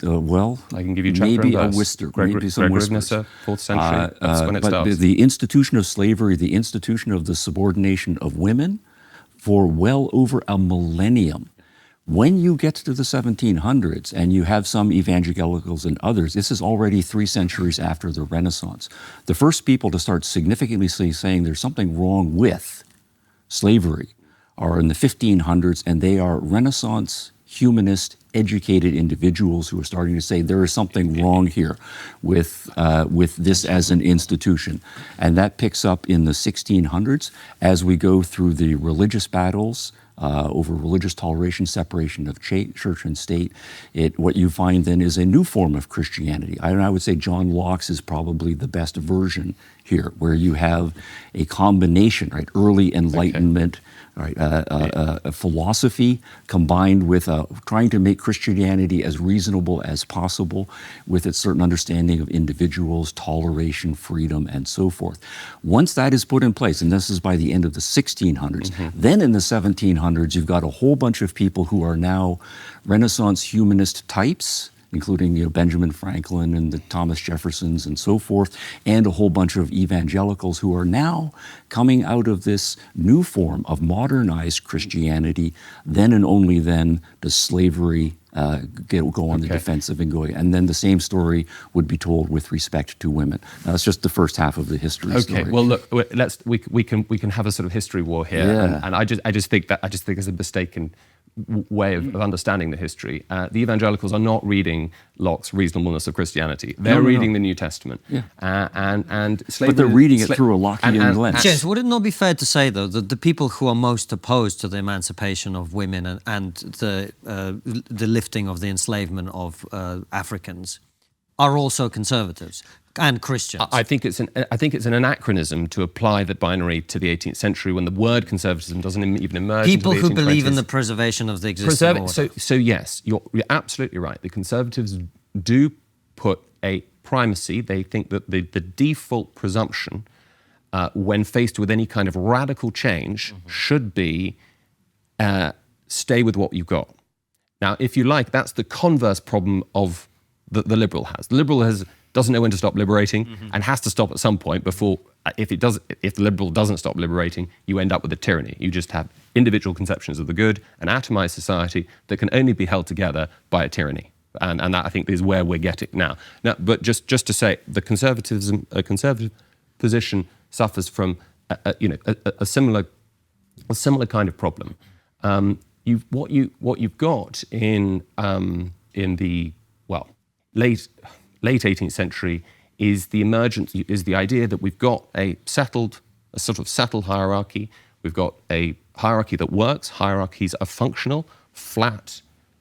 I can give you maybe a whisper, maybe some whispers. 4th century, that's when it starts. But the institution of slavery, the institution of the subordination of women, for well over a millennium. When you get to the 1700s and you have some evangelicals and others, this is already 3 centuries after the Renaissance. The first people to start significantly saying there's something wrong with slavery are in the 1500s, and they are Renaissance, humanist, educated individuals who are starting to say there is something wrong here with this as an institution. And that picks up in the 1600s as we go through the religious battles over religious toleration, separation of church and state. What you find then is a new form of Christianity. I would say John Locke's is probably the best version here, where you have a combination, right? Early Enlightenment, right? A philosophy combined with trying to make Christianity as reasonable as possible with its certain understanding of individuals, toleration, freedom, and so forth. Once that is put in place, and this is by the end of the 1600s, then in the 1700s, you've got a whole bunch of people who are now Renaissance humanist types, including Benjamin Franklin and the Thomas Jeffersons and so forth, and a whole bunch of evangelicals who are now coming out of this new form of modernized Christianity. Then and only then does slavery go on the defensive and then the same story would be told with respect to women. That's just the first half of the history story. Okay, well look, we can have a sort of history war here, and I just think it's a mistaken way of understanding the history. The evangelicals are not reading Locke's Reasonableness of Christianity. They're reading the New Testament. And slavery, but they're reading it through a Lockean lens. James, would it not be fair to say, though, that the people who are most opposed to the emancipation of women and the lifting of the enslavement of Africans are also conservatives and Christians? I think it's an anachronism to apply the binary to the 18th century when the word conservatism doesn't even emerge. People who believe in 1820s. the preservation of the existing order. So yes, you're absolutely right. The conservatives do put a primacy. They think that the default presumption when faced with any kind of radical change should be stay with what you've got. Now, if you like, that's the converse problem of the liberal has. The liberal doesn't know when to stop liberating and has to stop at some point before, if the liberal doesn't stop liberating, you end up with a tyranny. You just have individual conceptions of the good, an atomized society that can only be held together by a tyranny. And that, I think, is where we're getting now. But just to say, the conservative position suffers from a similar kind of problem. What you've got in the late 18th century is the emergence, is the idea that we've got a sort of settled hierarchy. We've got a hierarchy that works. Hierarchies are functional, flat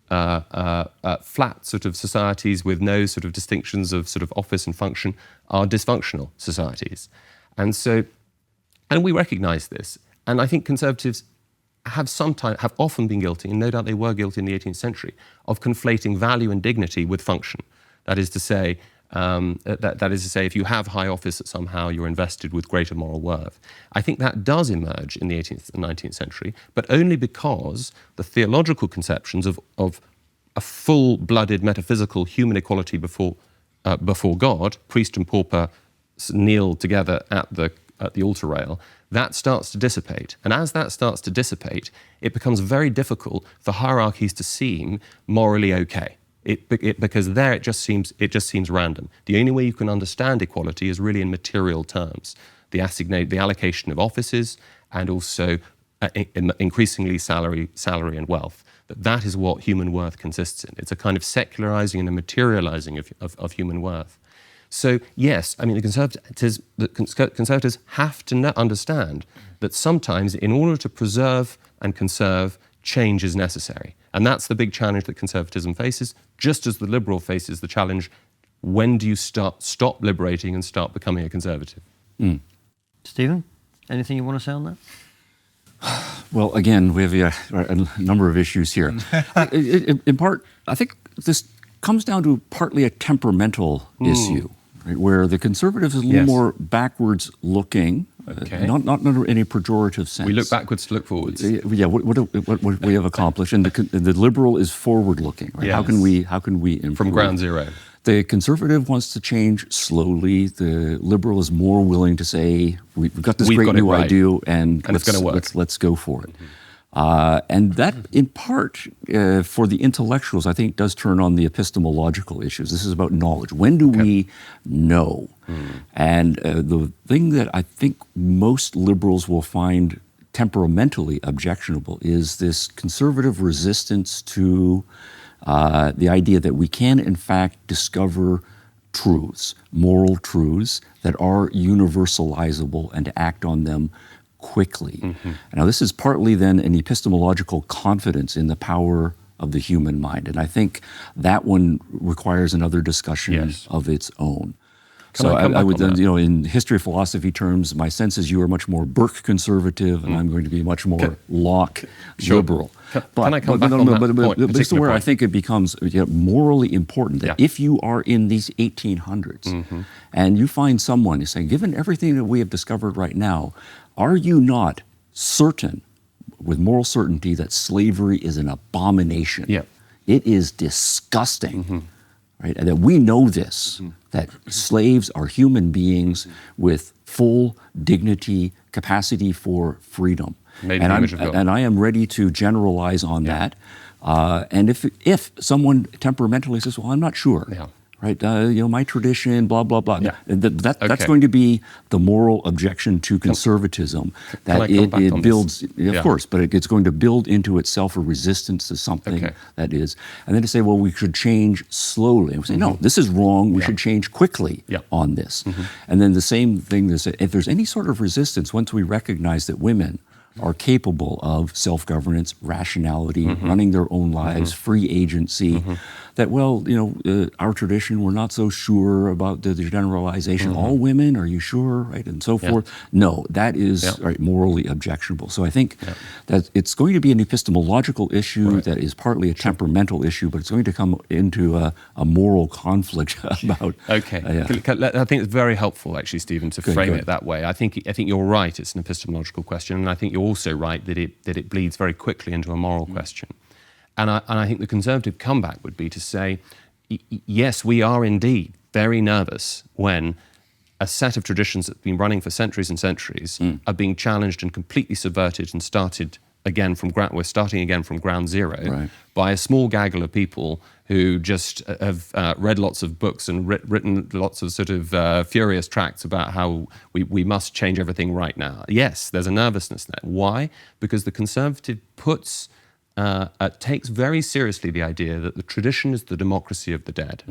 sort of societies with no sort of distinctions of sort of office and function are dysfunctional societies. And we recognize this. And I think conservatives have often been guilty, and no doubt they were guilty in the 18th century, of conflating value and dignity with function. That is to say, if you have high office, that somehow you're invested with greater moral worth. I think that does emerge in the 18th and 19th century, but only because the theological conceptions of a full-blooded metaphysical human equality before God, priest and pauper kneel together at the altar rail, that starts to dissipate. And as that starts to dissipate, it becomes very difficult for hierarchies to seem morally okay. Because there it just seems random. The only way you can understand equality is really in material terms. The allocation of offices, and also increasingly salary and wealth. That is what human worth consists in. It's a kind of secularizing and a materializing of human worth. So yes, I mean, the conservatives have to understand that sometimes, in order to preserve and conserve, change is necessary. And that's the big challenge that conservatism faces, just as the liberal faces the challenge, when do you stop liberating and start becoming a conservative? Stephen, anything you want to say on that? Well, again, we have a number of issues here. In part, I think this comes down to partly a temperamental issue, right, where the conservative is a little more backwards looking, not under any pejorative sense. We look backwards to look forwards. Yeah, what we have accomplished, and the liberal is forward looking. Right? Yes. How can we improve? From ground zero. The conservative wants to change slowly. The liberal is more willing to say, we've got this great new idea, and it's going to work. Let's go for it. And that, in part, for the intellectuals, I think, does turn on the epistemological issues. This is about knowledge. When do we know? And the thing that I think most liberals will find temperamentally objectionable is this conservative resistance to the idea that we can, in fact, discover truths, moral truths that are universalizable and act on them quickly. Now, this is partly then an epistemological confidence in the power of the human mind. And I think that one requires another discussion of its own. I would then, in history of philosophy terms, my sense is you are much more Burke conservative, and I'm going to be much more Locke liberal. Can I come back on that point? But this is where I think it becomes morally important that if you are in these 1800s and you find someone who's saying, given everything that we have discovered right now, are you not certain, with moral certainty, that slavery is an abomination? It is disgusting. Right? And that we know this, that slaves are human beings with full dignity, capacity for freedom. And I am ready to generalize on that. And if someone temperamentally says, well, I'm not sure, right? My tradition, blah, blah, blah. That's going to be the moral objection to conservatism. That it builds, of course, but it's going to build into itself a resistance to something that is. And then to say, well, we should change slowly. And we say, no, this is wrong. We should change quickly on this. And then the same thing, if there's any sort of resistance, once we recognize that women are capable of self-governance, rationality, running their own lives, free agency, that, well, our tradition, we're not so sure about the generalization. All women, are you sure, right, and so forth. No, that is right, morally objectionable. So I think that it's going to be an epistemological issue that is partly a temperamental issue, but it's going to come into a moral conflict about. Okay, I think it's very helpful, actually, Stephen, to frame it that way. I think you're right. It's an epistemological question, and I think you're also right that it bleeds very quickly into a moral question. And I think the conservative comeback would be to say, yes, we are indeed very nervous when a set of traditions that have been running for centuries and centuries are being challenged and completely subverted and we're starting again from ground zero by a small gaggle of people who just have read lots of books and written lots of sort of furious tracts about how we must change everything right now. Yes, there's a nervousness there. Why? Because the conservative takes very seriously the idea that the tradition is the democracy of the dead,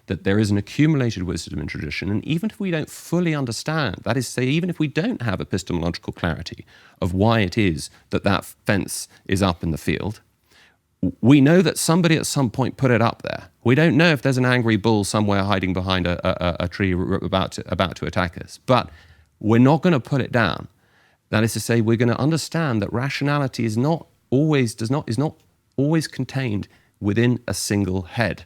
that there is an accumulated wisdom in tradition, and even if we don't fully understand, that is to say, even if we don't have epistemological clarity of why it is that fence is up in the field, we know that somebody at some point put it up there. We don't know if there's an angry bull somewhere hiding behind a tree about to attack us, but we're not going to put it down. That is to say, we're going to understand that rationality is not always contained within a single head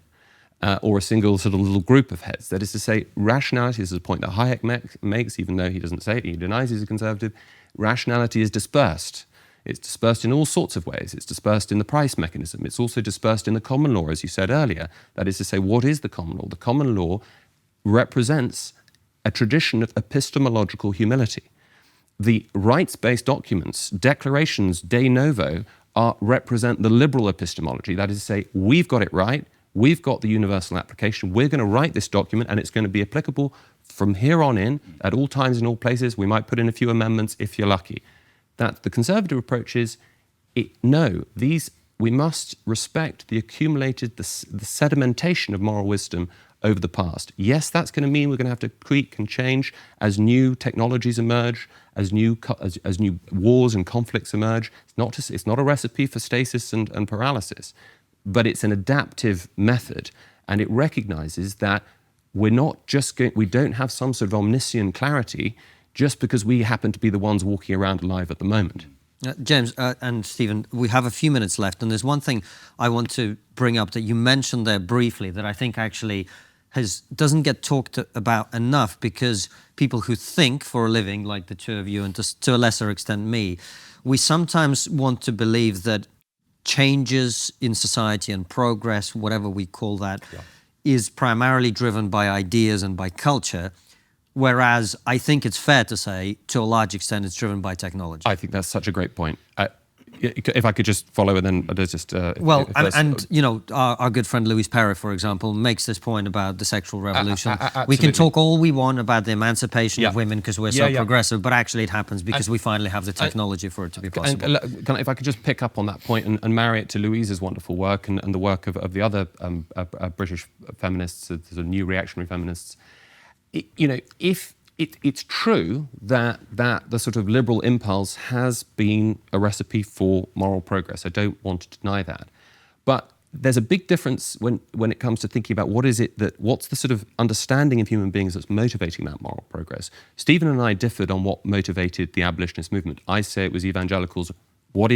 or a single sort of little group of heads. That is to say, rationality is a point that Hayek makes, even though he doesn't say it, he denies he's a conservative. Rationality is dispersed. It's dispersed in all sorts of ways. It's dispersed in the price mechanism. It's also dispersed in the common law, as you said earlier. That is to say, what is the common law? The common law represents a tradition of epistemological humility. The rights-based documents, declarations de novo, represent the liberal epistemology. That is to say, we've got it right, we've got the universal application, we're going to write this document and it's going to be applicable from here on in, at all times and all places. We might put in a few amendments if you're lucky. That the conservative approach is, we must respect the accumulated, the sedimentation of moral wisdom over the past. Yes, that's going to mean we're going to have to tweak and change as new technologies emerge, as new wars and conflicts emerge. It's not a recipe for stasis and paralysis, but it's an adaptive method, and it recognizes that we don't have some sort of omniscient clarity just because we happen to be the ones walking around alive at the moment. James and Stephen, we have a few minutes left, and there's one thing I want to bring up that you mentioned there briefly that I think actually doesn't get talked about enough, because people who think for a living, like the two of you, and to a lesser extent me, we sometimes want to believe that changes in society and progress, whatever we call that, is primarily driven by ideas and by culture. Whereas I think it's fair to say, to a large extent, it's driven by technology. I think that's such a great point. If I could just follow, and then there's just... our good friend Louise Perry, for example, makes this point about the sexual revolution. We can talk all we want about the emancipation of women because we're so progressive, but actually it happens because we finally have the technology for it to be possible. If I could just pick up on that point and marry it to Louise's wonderful work and the work of the other British feminists, the new reactionary feminists, it's true that the sort of liberal impulse has been a recipe for moral progress. I don't want to deny that. But there's a big difference when it comes to thinking about what's the sort of understanding of human beings that's motivating that moral progress. Stephen and I differed on what motivated the abolitionist movement. I say it was evangelicals. What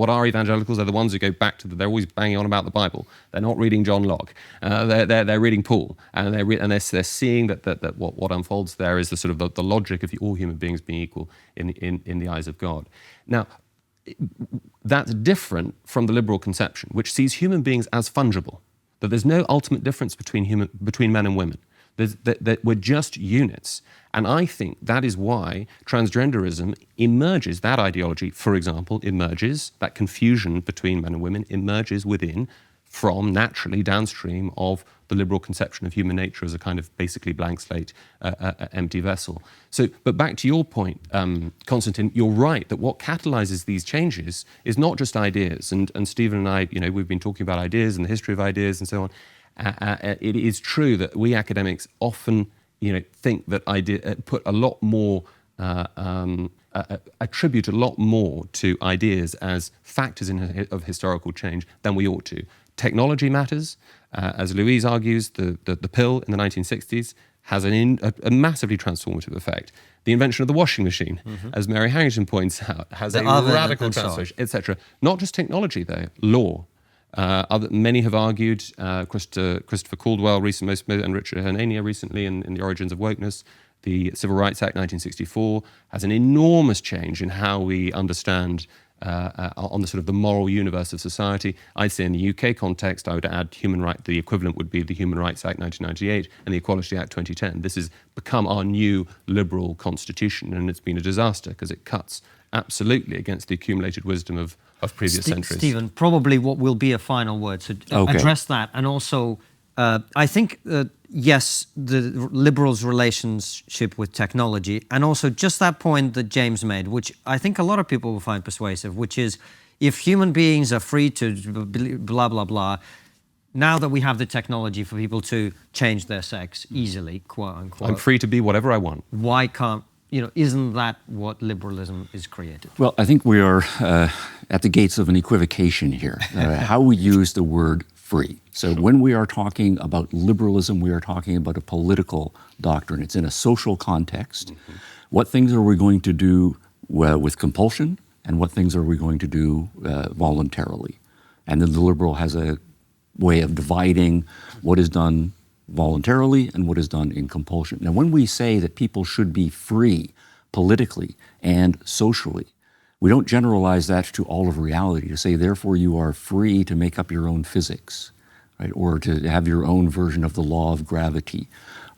are evangelicals? They're the ones who go back to they're always banging on about the Bible. They're not reading John Locke. They're reading Paul, and they're seeing that what unfolds there is the sort of the logic of all human beings being equal in the eyes of God. Now, that's different from the liberal conception, which sees human beings as fungible. That there's no ultimate difference between men and women. That we're just units. And I think that is why transgenderism emerges, that ideology, for example, emerges, that confusion between men and women emerges from naturally downstream of the liberal conception of human nature as a kind of basically blank slate, empty vessel. So, but back to your point, Konstantin, you're right that what catalyzes these changes is not just ideas. And Stephen and I, we've been talking about ideas and the history of ideas and so on. It is true that we academics often, think that put a lot more attribute a lot more to ideas as factors of historical change than we ought to. Technology matters. As Louise argues, the pill in the 1960s has a massively transformative effect. The invention of the washing machine, as Mary Harrington points out, has a radical transformation, etc. Not just technology, though, law. Many have argued, Christopher Caldwell recently, and Richard Hernania recently in The Origins of Wokeness, the Civil Rights Act 1964 has an enormous change in how we understand on the sort of the moral universe of society. I'd say in the UK context, I would add the equivalent would be the Human Rights Act 1998 and the Equality Act 2010. This has become our new liberal constitution, and it's been a disaster because it cuts absolutely against the accumulated wisdom of previous centuries. Stephen, probably what will be a final word, so address that, and also I think, yes, the liberals' relationship with technology, and also just that point that James made, which I think a lot of people will find persuasive, which is if human beings are free to blah, blah, blah, now that we have the technology for people to change their sex easily, quote unquote. I'm free to be whatever I want. Why can't, isn't that what liberalism is created? Well, I think we are at the gates of an equivocation here. How we use the word free. So when we are talking about liberalism, we are talking about a political doctrine. It's in a social context. What things are we going to do with compulsion, and what things are we going to do voluntarily? And then the liberal has a way of dividing what is done voluntarily and what is done in compulsion. Now, when we say that people should be free politically and socially, we don't generalize that to all of reality, to say, therefore, you are free to make up your own physics, right? Or to have your own version of the law of gravity,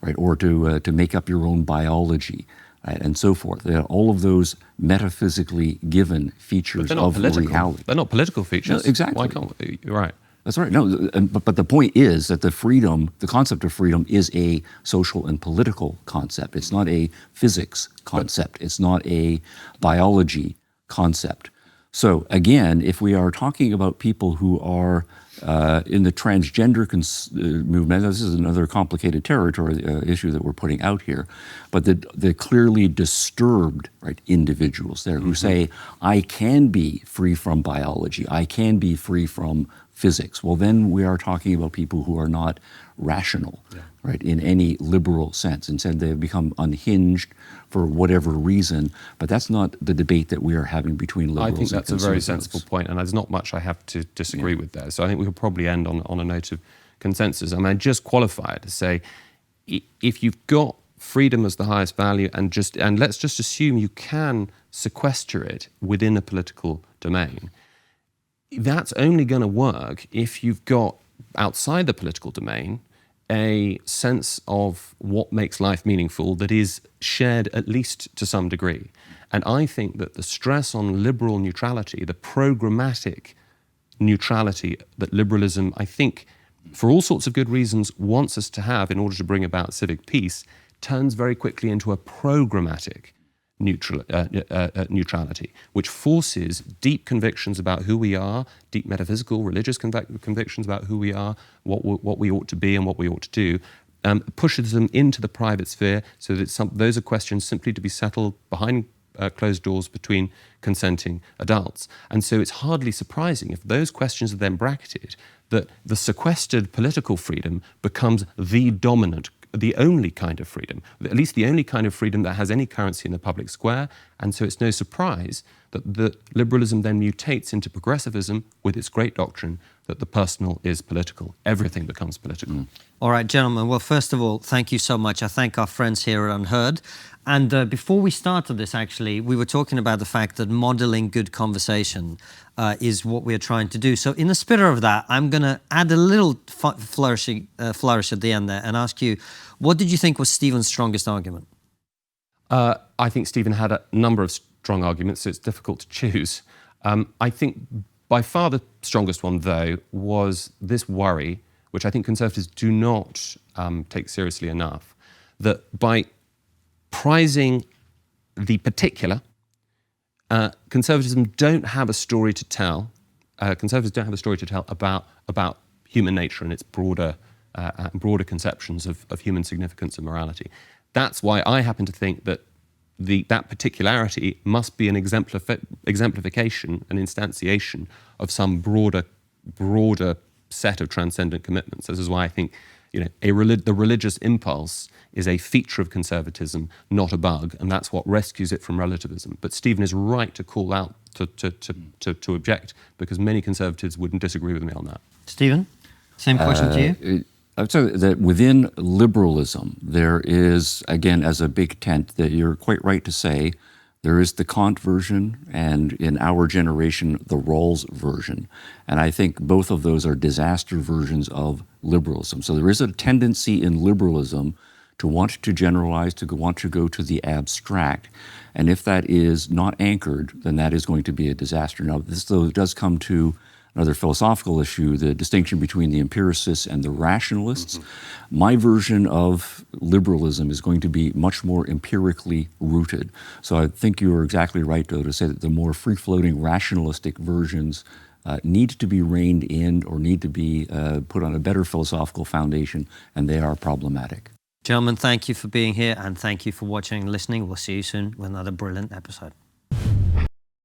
right? Or to make up your own biology, right? And so forth. All of those metaphysically given features of reality. They're not political features. No, exactly. Why can't we? You're right. That's right. No, but the point is that the concept of freedom is a social and political concept. It's not a physics concept. It's not a biology concept. So again, if we are talking about people who are in the transgender movement, this is another complicated territory issue that we're putting out here, but the clearly disturbed individuals there who say, I can be free from biology, I can be free from physics. Well, then we are talking about people who are not rational, right, in any liberal sense. Instead, they have become unhinged for whatever reason, but that's not the debate that we are having between liberals and I think that's a very sensible point, and there's not much I have to disagree with there. So I think we could probably end on a note of consensus. I mean, I just qualify it to say, if you've got freedom as the highest value, and let's just assume you can sequester it within a political domain, that's only going to work if you've got, outside the political domain, a sense of what makes life meaningful that is shared at least to some degree. And I think that the stress on liberal neutrality, the programmatic neutrality that liberalism, I think, for all sorts of good reasons, wants us to have in order to bring about civic peace, turns very quickly into a programmatic neutrality, which forces deep convictions about who we are, deep metaphysical, religious convictions about who we are, what we ought to be and what we ought to do, pushes them into the private sphere so that those are questions simply to be settled behind closed doors between consenting adults. And so it's hardly surprising if those questions are then bracketed that the sequestered political freedom becomes the dominant, the only kind of freedom, at least the only kind of freedom that has any currency in the public square. And so it's no surprise that liberalism then mutates into progressivism with its great doctrine that the personal is political. Everything becomes political. All right, gentlemen. Well, first of all, thank you so much. I thank our friends here at Unheard. And before we started this, actually, we were talking about the fact that modeling good conversation is what we're trying to do. So in the spirit of that, I'm going to add a little flourish at the end there and ask you, what did you think was Stephen's strongest argument? I think Stephen had a number of strong arguments, so it's difficult to choose. I think by far the strongest one, though, was this worry, which I think conservatives do not take seriously enough, that by prizing the particular, conservatism don't have a story to tell. Conservatives don't have a story to tell about human nature and its broader conceptions of human significance and morality. That's why I happen to think that that particularity must be an exemplification, an instantiation of some broader set of transcendent commitments. This is why I think, the religious impulse is a feature of conservatism, not a bug, and that's what rescues it from relativism. But Stephen is right to call out, to object, because many conservatives wouldn't disagree with me on that. Stephen, same question to you. I would say that within liberalism, there is, again, as a big tent, that you're quite right to say, there is the Kant version, and in our generation, the Rawls version. And I think both of those are disaster versions of liberalism. So there is a tendency in liberalism to want to generalize, to want to go to the abstract. And if that is not anchored, then that is going to be a disaster. Now, this, though, does come to another philosophical issue, the distinction between the empiricists and the rationalists. My version of liberalism is going to be much more empirically rooted. So I think you are exactly right, though, to say that the more free-floating rationalistic versions need to be reined in or need to be put on a better philosophical foundation, and they are problematic. Gentlemen, thank you for being here, and thank you for watching and listening. We'll see you soon with another brilliant episode.